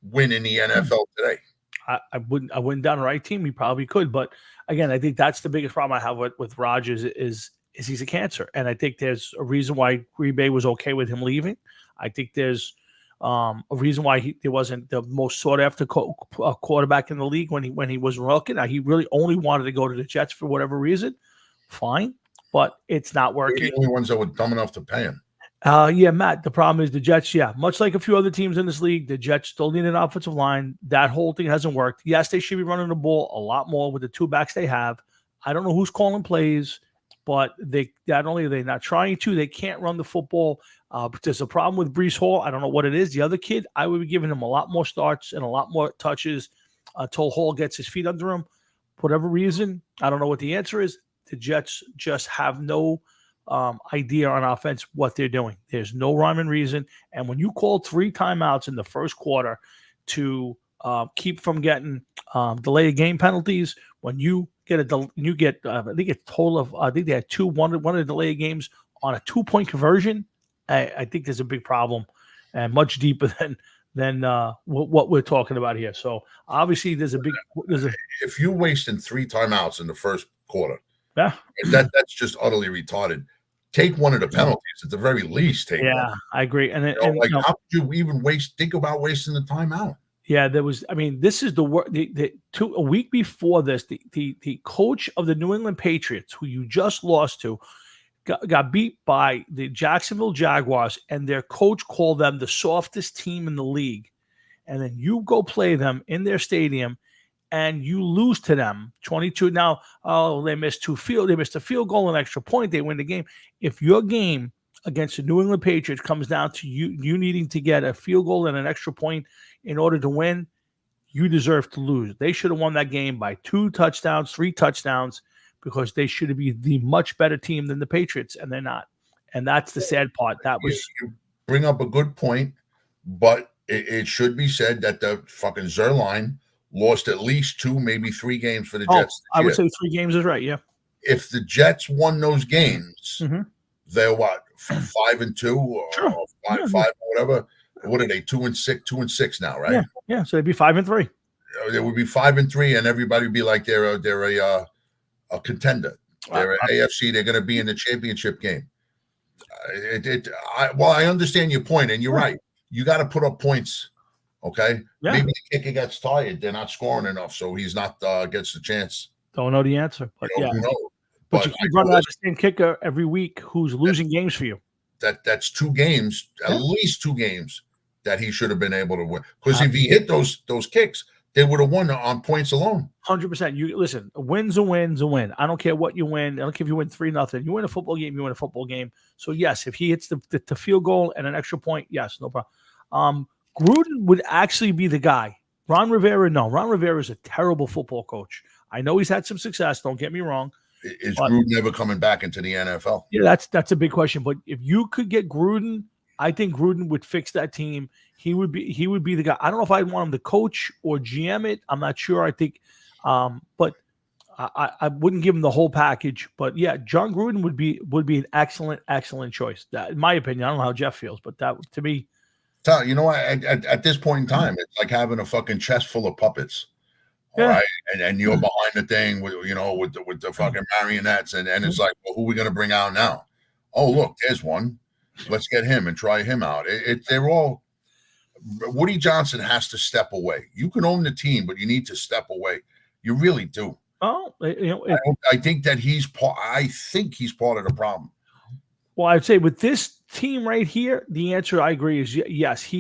win in the NFL today. I wouldn't down the right team. He probably could, but again, I think that's the biggest problem I have with Rodgers is he's a cancer, and I think there's a reason why Green Bay was okay with him leaving. I think there's a reason why there wasn't the most sought after quarterback in the league when he was rookie. Now, he really only wanted to go to the Jets for whatever reason. Fine, but it's not working. They're the only ones that were dumb enough to pay him. Yeah, Matt. The problem is the Jets. Yeah, much like a few other teams in this league, the Jets still need an offensive line. That whole thing hasn't worked. Yes, they should be running the ball a lot more with the 2 backs they have. I don't know who's calling plays, but not only are they not trying to, they can't run the football. There's a problem with Breece Hall. I don't know what it is. The other kid, I would be giving him a lot more starts and a lot more touches until Hall gets his feet under him. For whatever reason, I don't know what the answer is. The Jets just have no idea on offense what they're doing. There's no rhyme and reason. And when you call 3 timeouts in the first quarter to keep from getting delay of game penalties, when you get I think a total of I think they had one of the delay games on a 2-point conversion. I think there's a big problem, and much deeper than what we're talking about here. So obviously if you're wasting 3 timeouts in the first quarter, yeah, that's just utterly retarded. Take one of the penalties at the very least. Take one. I agree. And how could you even think about wasting the timeout? Yeah, there was. I mean, this is a week before this, the coach of the New England Patriots, who you just lost to, got beat by the Jacksonville Jaguars, and their coach called them the softest team in the league. And then you go play them in their stadium, and you lose to them 22. Now, they missed they missed a field goal, an extra point, they win the game. If your game against the New England Patriots comes down to you needing to get a field goal and an extra point in order to win, you deserve to lose. They should have won that game by 2 touchdowns, 3 touchdowns, because they should be the much better team than the Patriots, and they're not. And that's the sad part. That was you bring up a good point, but it should be said that the fucking Zerline lost at least 2, maybe 3 games for the Jets. I would say 3 games is right. Yeah. If the Jets won those games, they're what, 5-2 or 5-5 or whatever. What are they? 2-6, 2-6 now, right? Yeah. So they'd be 5-3. They would be 5-3, and everybody would be like they're a contender. They're AFC. They're going to be in the championship game. I understand your point, and you're right. You got to put up points. Okay. Yeah. Maybe the kicker gets tired. They're not scoring enough, so he's not gets the chance. Don't know the answer, but who knows? But you keep running out the same kicker every week who's losing games for you. That's 2 games, at least 2 games that he should have been able to win. Because if he hit those kicks, they would have won on points alone. 100%. You listen, a win's a win. I don't care what you win. I don't care if you win 3-0. You win a football game, you win a football game. So yes, if he hits the field goal and an extra point, yes, no problem. Gruden would actually be the guy. Ron Rivera, no. Ron Rivera is a terrible football coach. I know he's had some success. Don't get me wrong. Is Gruden ever coming back into the NFL? Yeah, that's a big question. But if you could get Gruden, I think Gruden would fix that team. He would be the guy. I don't know if I'd want him to coach or GM it. I'm not sure. I think, but I wouldn't give him the whole package. But yeah, John Gruden would be an excellent choice. That, in my opinion, I don't know how Jeff feels, but that to me, you know, at this point in time, it's like having a fucking chest full of puppets. All right, and you're behind the thing with the fucking marionettes, and it's like, well, who are we gonna bring out now? Oh, look, there's one. Let's get him and try him out. They're all. Woody Johnson has to step away. You can own the team, but you need to step away. You really do. Oh, I think that he's part. I think he's part of the problem. Well, I'd say with this team right here, the answer I agree is yes.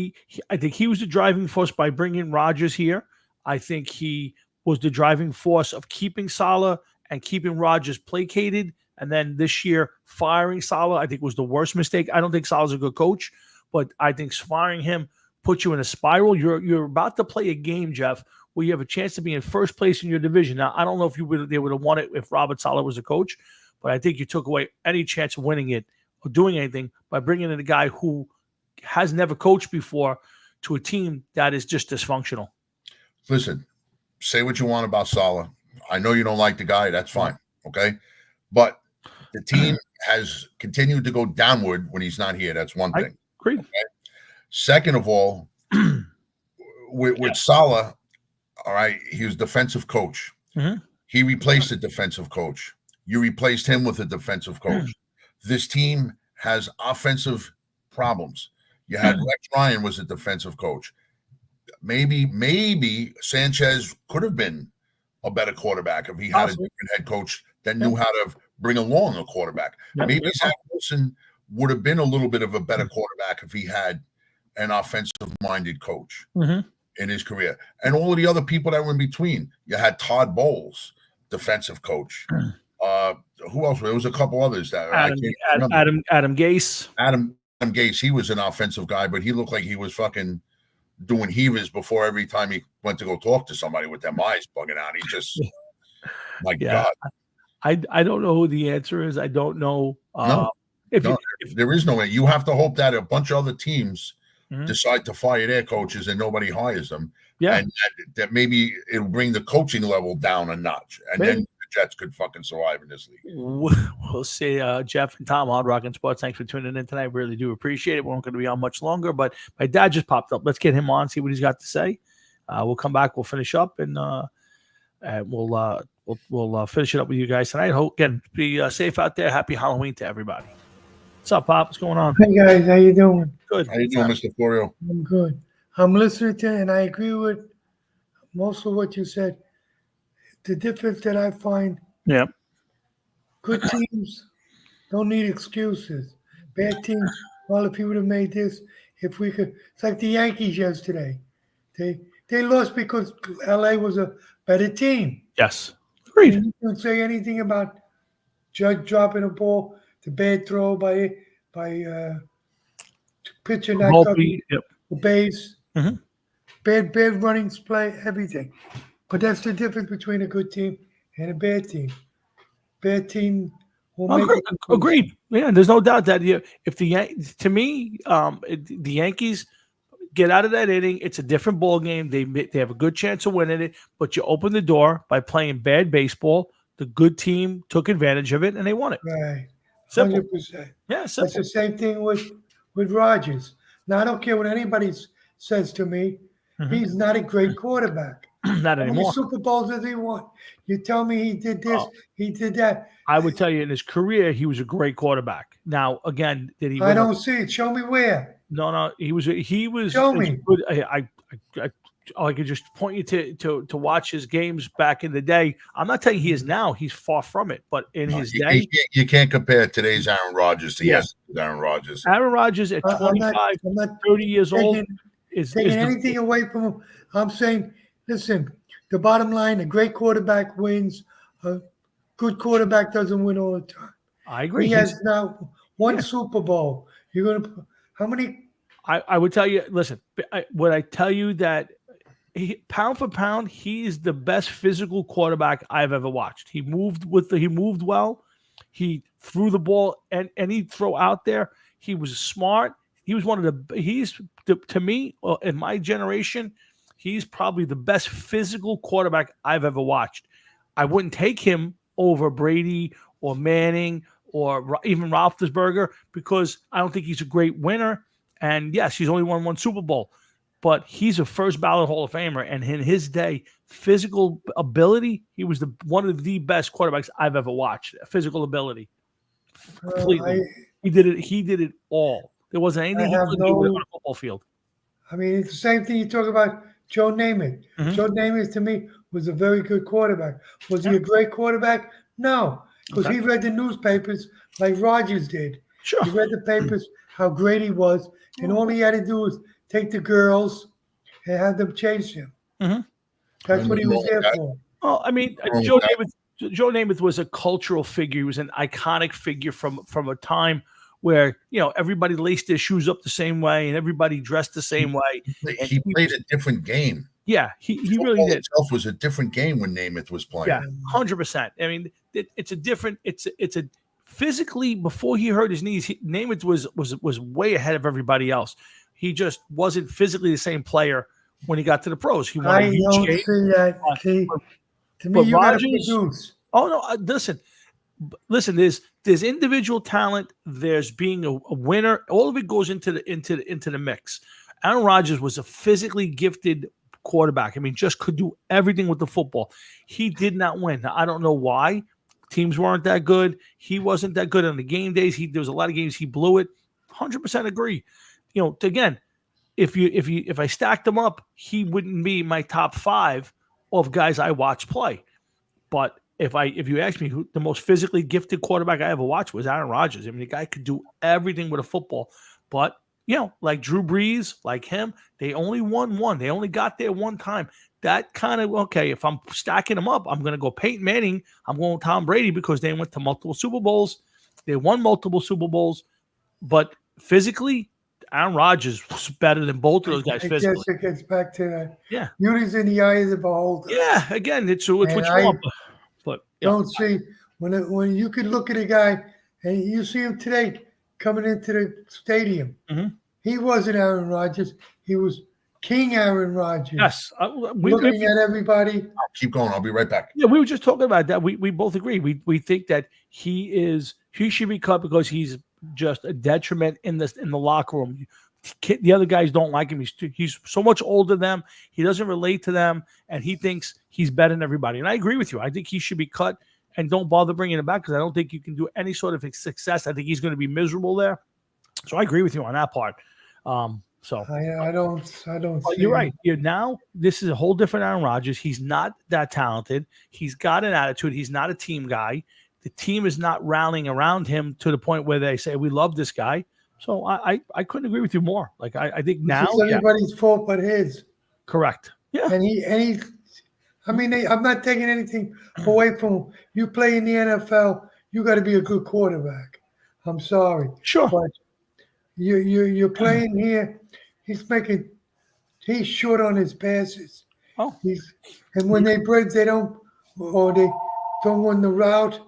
I think he was the driving force by bringing Rodgers here. I think he was the driving force of keeping Saleh and keeping Rodgers placated. And then this year, firing Saleh, I think was the worst mistake. I don't think Saleh's a good coach, but I think firing him puts you in a spiral. You're about to play a game, Jeff, where you have a chance to be in first place in your division. Now, I don't know if they would have won it if Robert Saleh was a coach, but I think you took away any chance of winning it or doing anything by bringing in a guy who has never coached before to a team that is just dysfunctional. Listen, say what you want about Saleh. I know you don't like the guy. That's fine. Okay. But the team has continued to go downward when he's not here. That's one thing. Great. Okay? Second of all, with Saleh, all right, he was defensive coach. Mm-hmm. He replaced the defensive coach. You replaced him with a defensive coach. This team has offensive problems. You had Rex Ryan was a defensive coach. Maybe Sanchez could have been a better quarterback if he had a different head coach that knew how to bring along a quarterback. Maybe Zach Wilson would have been a little bit of a better quarterback if he had an offensive-minded coach in his career. And all of the other people that were in between. You had Todd Bowles, defensive coach. Who else? There was a couple others that Adam Gase. Adam Gase, he was an offensive guy, but he looked like he was fucking doing heavers before every time he went to go talk to somebody with them eyes bugging out. He just, God. I don't know who the answer is. I don't know. There is no way. You have to hope that a bunch of other teams decide to fire their coaches and nobody hires them. Yeah. And that maybe it'll bring the coaching level down a notch. And then the Jets could fucking survive in this league. We'll see. Jeff and Tom, Hard Rock and Sports, thanks for tuning in tonight. Really do appreciate it. We weren't going to be on much longer, but my dad just popped up. Let's get him on, see what he's got to say. We'll come back. We'll finish up, and we'll finish it up with you guys tonight. Hope, again, be safe out there. Happy Halloween to everybody. What's up, Pop? What's going on? Hey, guys. How you doing? Good. How you doing, Mr. Florio? I'm good. I'm listening to, and I agree with most of what you said. The difference that I find, yeah, good teams don't need excuses. Bad team. Well, if he would have made this, if we could, it's like the Yankees yesterday. They lost because LA was a better team. Yes. Agreed. And you don't say anything about Judge dropping a ball, the bad throw by pitcher not Volpe, covering yep. the base, Mhm. bad running play, everything. But that's the difference between a good team and a bad team. Bad team will make Agreed. it. Agreed. Yeah, there's no doubt that if to me, the Yankees get out of that inning, it's a different ball game. They have a good chance of winning it, but you open the door by playing bad baseball. The good team took advantage of it and they won it. Right. Simple. 100%. Yeah, That's simple. the same thing with Rodgers. Now, I don't care what anybody says to me. Mhm. He's not a great quarterback. Not How many anymore. Super Bowls does he won? You tell me he did this, he did that. I would tell you in his career, he was a great quarterback. Now, again, did he? I win don't see it. Show me where. No, he was. Show as me. good. I could just point you to watch his games back in the day. I'm not telling you he is now. He's far from it. But in his day, You can't compare today's Aaron Rodgers to Yeah. yesterday's Aaron Rodgers. Aaron Rodgers at I'm 25, not 30 years old taking, is taking the- anything away from him. I'm saying, listen, the bottom line, a great quarterback wins. A good quarterback doesn't win all the time. I agree. He has now one Yeah. Super Bowl. You're going to, how many? I would tell you. Listen, would I tell you that pound for pound, he is the best physical quarterback I've ever watched. He moved well. He threw the ball and any throw out there. He was smart. He was one of to me, in my generation, he's probably the best physical quarterback I've ever watched. I wouldn't take him over Brady or Manning or even Roethlisberger because I don't think he's a great winner. And yes, he's only won one Super Bowl, but he's a first ballot Hall of Famer. And in his day, physical ability, he was one of the best quarterbacks I've ever watched. Physical ability, completely. He did it all. There wasn't anything he could do on a football field. I mean, it's the same thing you talk about Joe Namath. Mhm. Joe Namath, to me, was a very good quarterback. Was he a great quarterback? No, because Okay. he read the newspapers like Rodgers did. Sure. He read the papers, how great he was, and all he had to do was take the girls and have them chase him. Mhm. That's what he was there for. Well, I mean, Joe Namath was a cultural figure. He was an iconic figure from a time where everybody laced their shoes up the same way and everybody dressed the same way. He played a different game. Yeah, he really Football did. itself was a different game when Namath was playing. Yeah, 100%. I mean, it's a physically before he hurt his knees, Namath was way ahead of everybody else. He just wasn't physically the same player when he got to the pros. He won a I huge don't game. see that. See, to me, but you got to Rodgers- produce. Oh no! Listen. There's individual talent. There's being a winner. All of it goes into the mix. Aaron Rodgers was a physically gifted quarterback. I mean, just could do everything with the football. He did not win. Now, I don't know why. Teams weren't that good. He wasn't that good on the game days. There was a lot of games he blew it. 100% agree. Again, if I stacked him up, he wouldn't be my top 5 of guys I watch play. But if you ask me who the most physically gifted quarterback I ever watched was Aaron Rodgers. I mean, the guy could do everything with a football. But like Drew Brees, like him, they only won one. They only got there one time. That kind of okay. If I'm stacking them up, I'm going to go Peyton Manning. I'm going Tom Brady because they went to multiple Super Bowls. They won multiple Super Bowls, but physically, Aaron Rodgers was better than both of those guys I physically. guess it gets back to that. Yeah. Beauty's in the eye of the beholder. Yeah, again, it's what you And want. But Don't see when you could look at a guy and you see him today coming into the stadium. Mhm. He wasn't Aaron Rodgers. He was King Aaron Rodgers. yes, Looking at everybody. Keep going. I'll be right back. Yeah, we were just talking about that. We both agree. We think that he should be cut because he's just a detriment in the locker room. The other guys don't like him. He's so much older than them. He doesn't relate to them, and he thinks he's better than everybody. And I agree with you. I think he should be cut, and don't bother bringing him back because I don't think you can do any sort of success. I think he's going to be miserable there. So I agree with you on that part. So I don't see you're right. Now this is a whole different Aaron Rodgers. He's not that talented. He's got an attitude. He's not a team guy. the team is not rallying around him to the point where they say we love this guy. So I couldn't agree with you more. Like I think now, It's everybody's fault but his. correct. Yeah, And he. I mean, I'm not taking anything away from him. You play in the NFL, you got to be a good quarterback. I'm sorry, sure. but you're playing here. He's short on his passes. Oh, And when they break, they don't run the route.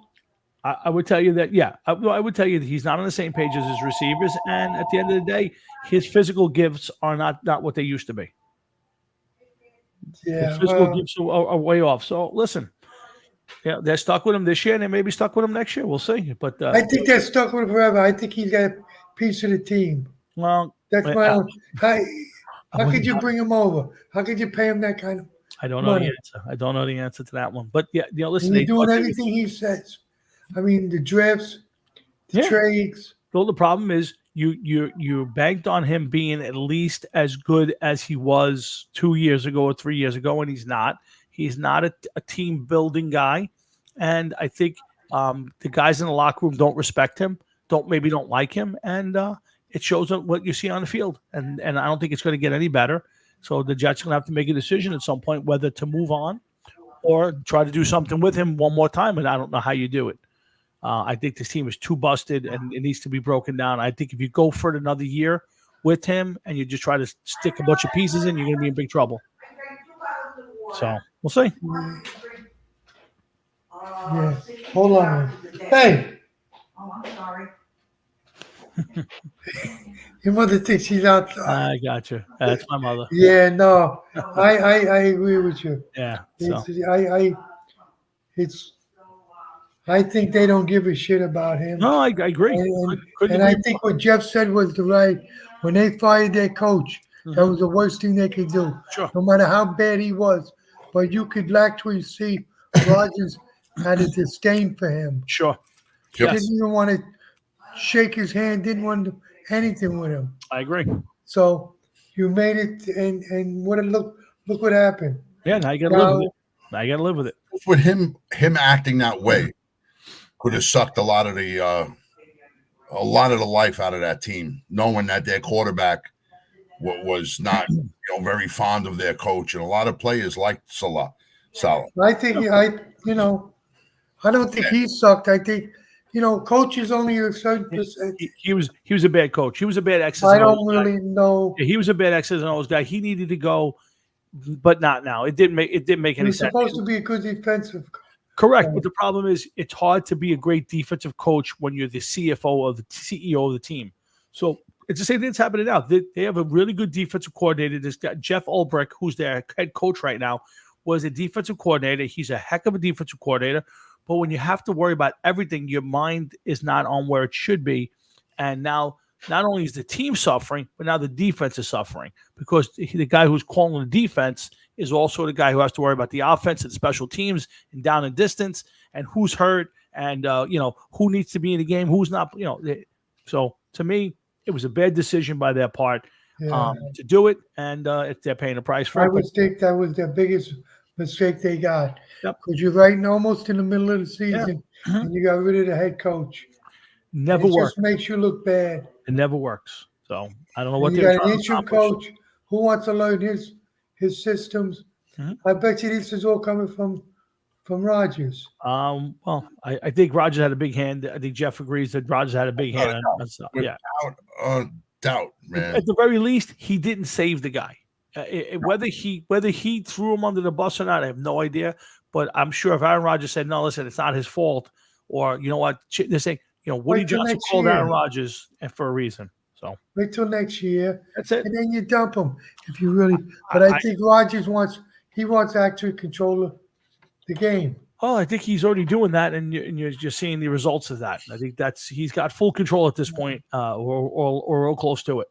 I would tell you that, yeah, I would tell you that he's not on the same page as his receivers. And at the end of the day, his physical gifts are not what they used to be. Yeah, His physical gifts are way off. So listen, yeah, they're stuck with him this year, and they may be stuck with him next year. We'll see. But I think they're stuck with him forever. I think he's got a piece of the team. well, That's my own. How could you I- bring him over? How could you pay him that kind of I don't know money? the answer. I don't know the answer to that one. But yeah, listen, And they he's doing talked to- everything he says. I mean, the drafts, the Yeah. trades. Well, the problem is you banked on him being at least as good as he was 2 years ago or 3 years ago, and he's not. He's not a team building guy, and I think the guys in the locker room don't respect him, don't like him, and it shows on what you see on the field. And I don't think it's going to get any better. So the Jets are going to have to make a decision at some point whether to move on or try to do something with him one more time, and I don't know how you do it. I think this team is too busted and it needs to be broken down. I think if you go for it another year with him and you just try to stick a bunch of pieces in, you're going to be in big trouble. So we'll see. Yeah. Hold on. Hey, Oh, I'm sorry. your mother thinks she's outside. I got you. That's my mother. Yeah, no, I agree with you. Yeah. So I think they don't give a shit about him. no, I agree. And I think what Jeff said was the right. When they fired their coach, that was the worst thing they could do. Sure. No matter how bad he was, but you could actually see Rodgers had a disdain for him. Sure. Yep. Yes. Didn't even want to shake his hand. Didn't want to do anything with him. I agree. So you made it, and what it look what happened. Yeah. Now you got to live with it. Now you got to live with it. With him acting that way could have sucked a lot of the life out of that team, knowing that their quarterback was not very fond of their coach, and a lot of players liked Salah. I think I don't think he sucked. I think coaches only a certain percent. He was a bad coach. He was a bad X's I and O's don't guy. really know. Yeah, he was a bad X's and O's guy. He needed to go, but not now. It didn't make He any was sense. supposed to be a good defensive. Correct, but the problem is it's hard to be a great defensive coach when you're the CFO or the CEO of the team. So it's the same thing that's happening now. They have a really good defensive coordinator. This guy, Jeff Ulbrich, who's their head coach right now, was a defensive coordinator. He's a heck of a defensive coordinator. But when you have to worry about everything, your mind is not on where it should be. And now not only is the team suffering, but now the defense is suffering because the guy who's calling the defense is also the guy who has to worry about the offense and special teams and down and distance and who's hurt and who needs to be in the game, who's not. So to me, it was a bad decision by their part to do it, and they're paying a price for I it. would think that was their biggest mistake they got. Yep. Because you're right almost in the middle of the season, and you got rid of the head coach. Never It works. just makes you look bad. It never works. So I don't know what You they're got an trying to interim accomplish. coach who wants to learn his systems. Mhm. I bet you this is all coming from Rodgers. Well, I think Rodgers had a big hand. I think Jeff agrees that Rodgers had a big hand on stuff. Yeah. Without doubt, man. At the very least, he didn't save the guy. Whether he threw him under the bus or not, I have no idea. But I'm sure if Aaron Rodgers said, "No, listen, it's not his fault," or you know what, they're saying, Woody Wait till Johnson next called year. Aaron Rodgers and for a reason. So Wait till next year, that's it. and then you dump him if you really. But I think Rodgers wants actually control of the game. Oh, I think he's already doing that, and you're just seeing the results of that. I think he's got full control at this point, or real close to it.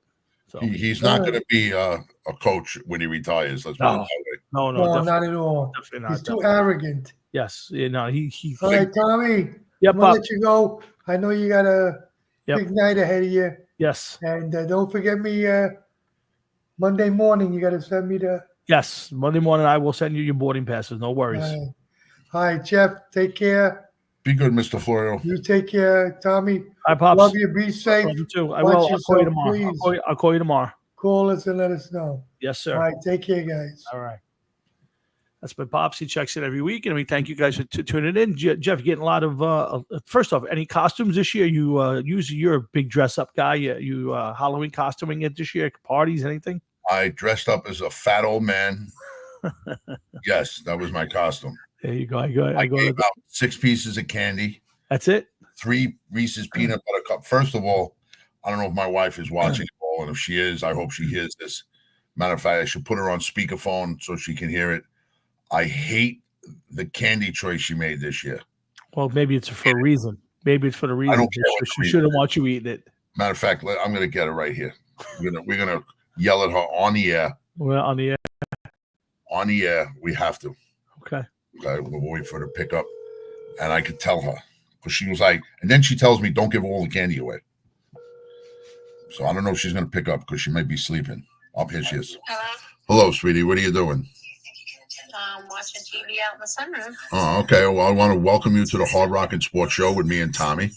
So He's not going to be a coach when he retires. Let's put it that way. no, No, definitely, not at all. definitely not. He's too Definitely. arrogant. Yes, he. All right, Tommy. Yep, I'm gonna Pop. let you go. I know you got a Yep. big night ahead of you, Yes, and don't forget me. Monday morning, you got to send me the. yes. Monday morning, I will send you your boarding passes. No worries. All right, Jeff. Take care. Be good, Mr. Florio. You take care, Tommy. Hi, Pops. Love you. Be safe. Love you too. I Watch will. I'll call you yourself, tomorrow. please. I'll call you tomorrow. Call us and let us know. Yes, sir. All right. Take care, guys. All right. That's my Pops. He checks in every week, and we thank you guys for tuning in. Jeff, you're getting a lot of. First off, any costumes this year? You're a big dress up guy. You Halloween costuming it this year? Parties, anything? I dressed up as a fat old man. Yes, that was my costume. There you go. I go. Gave out 6 pieces of candy, That's it. 3 Reese's peanut butter cup. First of all, I don't know if my wife is watching it all, and if she is, I hope she hears this. Matter of fact, I should put her on speakerphone so she can hear it. I hate the candy choice she made this year. Well, maybe it's for a reason. Maybe it's for the reason. don't care what the She reason shouldn't want you eating it. Matter of fact, I'm going to get her right here. We're gonna yell at her on the air. We're on the air. On the air, we have to. Okay. Okay, we'll wait for her to pick up, and I could tell her because she was like, and then she tells me, "Don't give all the candy away." So I don't know if she's going to pick up because she might be sleeping. Up here she is. Hello. Hello, sweetie. What are you doing? Watching TV out in the sunroom. Oh, okay. Well, I want to welcome you to the Hard Rock and Sports Show with me and Tommy.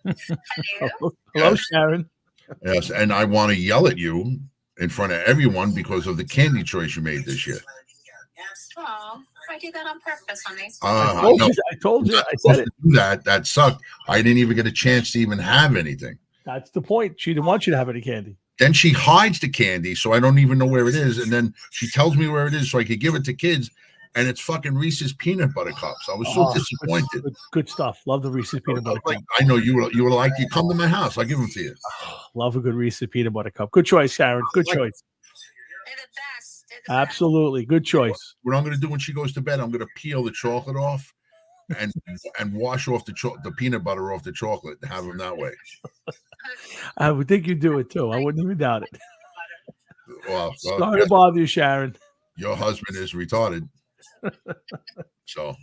Hello, Yes. Sharon. Yes, and I want to yell at you in front of everyone because of the candy choice you made this year. Oh, I did that on purpose, honey. I told you. I said it. That sucked. I didn't even get a chance to even have anything. That's the point. She didn't want you to have any candy. Then she hides the candy, so I don't even know where it is. And then she tells me where it is so I could give it to kids. And it's fucking Reese's peanut butter cups. I was so disappointed. Good stuff. Love the Reese's peanut butter Like, cup. I know you were like, you come to my house, I'll give them to you. Love a good Reese's peanut butter cup. Good choice, Sharon. Good choice. They're the best. They're the Absolutely. Good choice. What I'm going to do when she goes to bed, I'm going to peel the chocolate off and wash off the peanut butter off the chocolate and have them that way. I would think you'd do it too. I wouldn't even doubt it. Well, Sorry to bother you, Sharon. your husband is retarded. So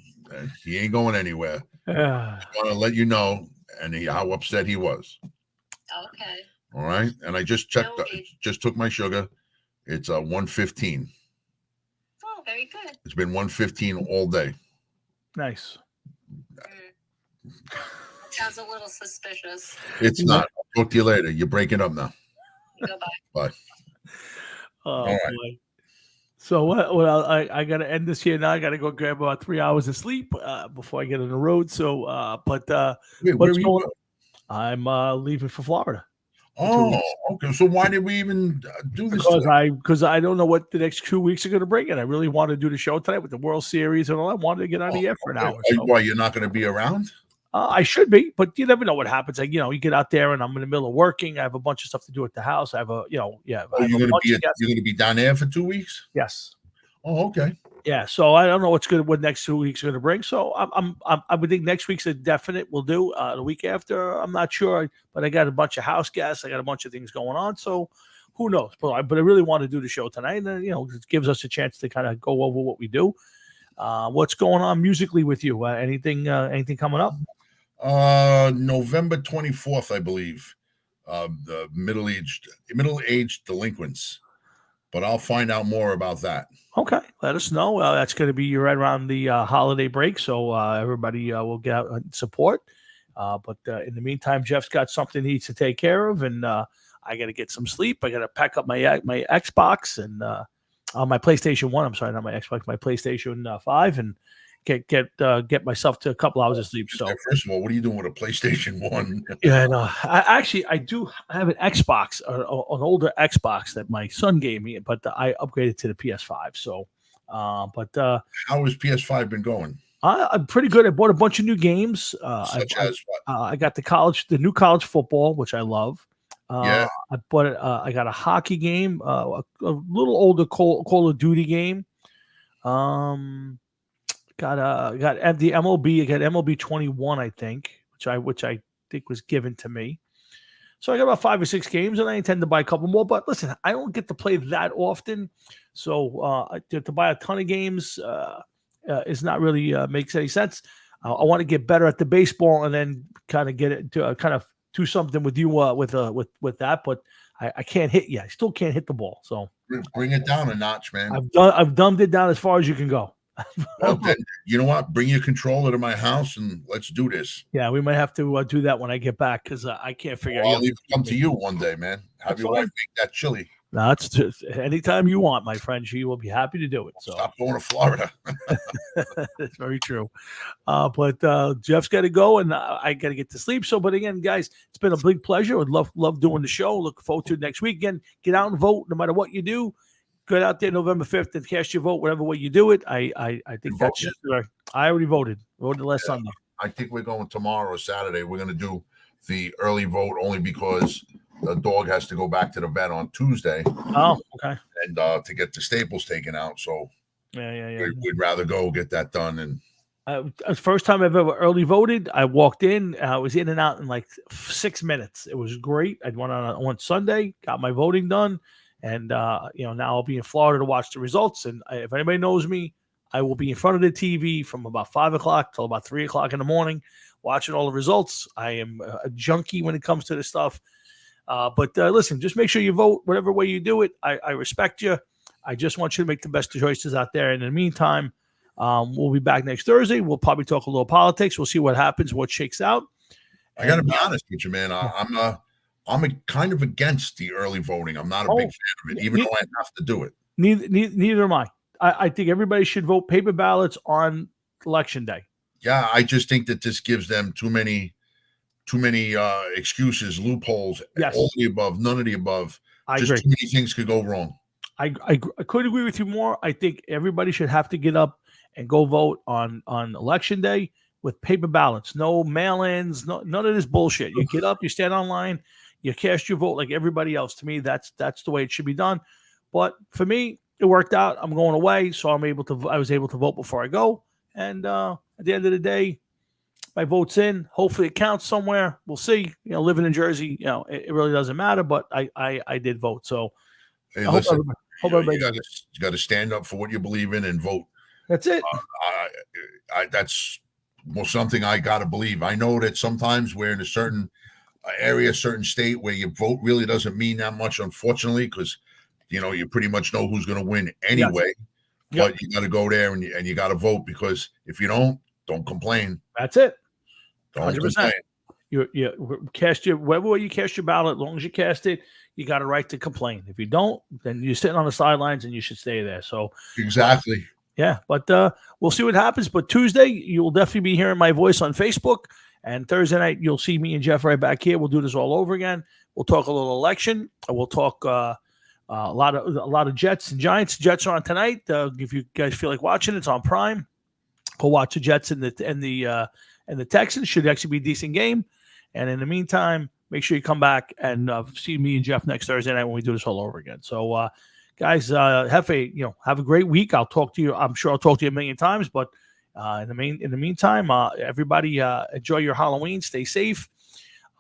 he ain't going anywhere. Yeah. I want to let you know how upset he was. best. Okay. All right. And I just checked, Okay. just took my sugar. It's 115. Oh, very good. It's been 115 all day. Nice. Sounds a little suspicious. It's not. I'll talk to you later. You're breaking up now. Goodbye. Oh, right. boy. So what I got to end this here now. I got to go grab about 3 hours of sleep before I get on the road. So, Wait, where what's are you going going? I'm leaving for Florida. Oh, okay. So why did we even do this? Because I don't know what the next 2 weeks are going to bring, and I really want to do the show tonight with the World Series and all. I wanted to get on the air for an hour. So. Why you're not going to be around? I should be, but you never know what happens. Like, you get out there, and I'm in the middle of working. I have a bunch of stuff to do at the house. I have Oh, you're going to be down there for 2 weeks? Yes. Oh, okay. Yeah. So I don't know what next 2 weeks are going to bring. So I would think next week's a definite. We'll do the week after. I'm not sure, but I got a bunch of house guests. I got a bunch of things going on. So who knows? But I really want to do the show tonight, and it gives us a chance to kind of go over what we do. What's going on musically with you? Anything coming up? November 24th, I believe. The middle-aged delinquents. But I'll find out more about that. Okay, let us know. That's going to be right around the holiday break, so everybody will get out and support. But in the meantime, Jeff's got something he needs to take care of, and I got to get some sleep. I got to pack up my Xbox and my PlayStation 1. I'm sorry, not my Xbox, my PlayStation 5, and get myself to a couple hours of sleep. So first of all, what are you doing with a PlayStation 1? Yeah, no, I have an Xbox, an older Xbox that my son gave me, but I upgraded to the PS5. So, how has PS5 been going? I'm pretty good. I bought a bunch of new games. Such as what? I got the new college football, which I love. Yeah. I bought it. I got a hockey game, a little older Call of Duty game. Got the MLB. I got MLB 21, I think, which I think was given to me. So I got about 5 or 6 games, and I intend to buy a couple more. But listen, I don't get to play that often, so to buy a ton of games is not really makes any sense. I want to get better at the baseball, and then kind of get it to kind of do something with you with that. But I can't hit yet. I still can't hit the ball. So bring it down a notch, man. I've dumbed it down as far as you can go. Well, then you know what? Bring your controller to my house and let's do this. Yeah, we might have to do that when I get back because I can't figure Well, out. I'll even come to you one day, man. Have That's your fine. wife make that chili. No, it's just anytime you want, my friend. She will be happy to do it. So Stop going to Florida. that's very true. But Jeff's got to go, and I got to get to sleep. So, but again, guys, it's been a big pleasure. Would love doing the show. Look forward to it next week. Again, get out and vote, no matter what you do. Get out there November 5th and cast your vote, whatever way you do it. I think You that's voted? just right. I already voted. Voted last Sunday. I think we're going tomorrow or Saturday. We're going to do the early vote only because the dog has to go back to the vet on Tuesday Oh, okay. and to get the staples taken out. So Yeah. we'd rather go get that done. And First time I've ever early voted. I walked in. I was in and out in like 6 minutes. It was great. I went on Sunday, got my voting done, and now I'll be in Florida to watch the results. And if anybody knows me, I will be in front of the TV from about 5 o'clock till about 3 o'clock in the morning, watching all the results. I am a junkie when it comes to this stuff. But listen, just make sure you vote whatever way you do it. I respect you. I just want you to make the best choices out there. And in the meantime, we'll be back next Thursday. We'll probably talk a little politics. We'll see what happens, what shakes out. I got to be honest with you, man. I'm kind of against the early voting. I'm not a big fan of it, even though I have to do it. Neither am I. I think everybody should vote paper ballots on election day. Yeah, I just think that this gives them too many excuses, loopholes, Yes. all the above, none of the above. I Just agree. too many things could go wrong. I couldn't agree with you more. I think everybody should have to get up and go vote on election day with paper ballots. No mail-ins, none of this bullshit. You get up, you stand online, you cast your vote like everybody else. To me, that's the way it should be done. But for me, it worked out. I'm going away, so I was able to vote before I go. And at the end of the day, my vote's in. Hopefully, it counts somewhere. We'll see. Living in Jersey, it really doesn't matter. But I did vote. So Hey, I listen, hope you everybody. got to stand up for what you believe in and vote. That's it. That's something I got to believe. I know that sometimes we're in a certain area, certain state where your vote really doesn't mean that much, unfortunately, because you pretty much know who's going to win anyway. Yep. But you got to go there and you got to vote, because if you don't complain. That's it. Don't 100%. complain. You cast your whatever way you cast your ballot. As long as you cast it, you got a right to complain. If you don't, then you're sitting on the sidelines and you should stay there. So Exactly. yeah, but we'll see what happens. But Tuesday, you will definitely be hearing my voice on Facebook, and Thursday night you'll see me and Jeff right back here. We'll do this all over again. We'll talk a little election. We'll talk a lot of Jets and Giants. Jets are on tonight. If you guys feel like watching, it's on Prime. Go watch the Jets and the Texans. Should actually be a decent game. And in the meantime, make sure you come back and see me and Jeff next Thursday night when we do this all over again. So, guys, have a great week. I'll talk to you. I'm sure I'll talk to you a million times. But in the meantime, everybody enjoy your Halloween. Stay safe.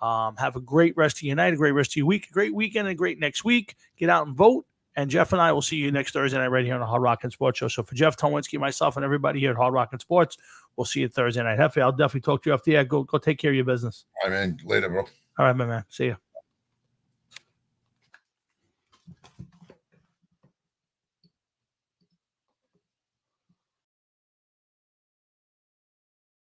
Have a great rest of your night, a great rest of your week, a great weekend, and a great next week. Get out and vote. And Jeff and I will see you next Thursday night right here on the Hard Rock Sports Show. So for Jeff Tomwinski, myself, and everybody here at Hard Rock Sports, we'll see you Thursday night. Hefe, I'll definitely talk to you after. Go take care of your business. All right, man. Later, bro. All right, my man. See you.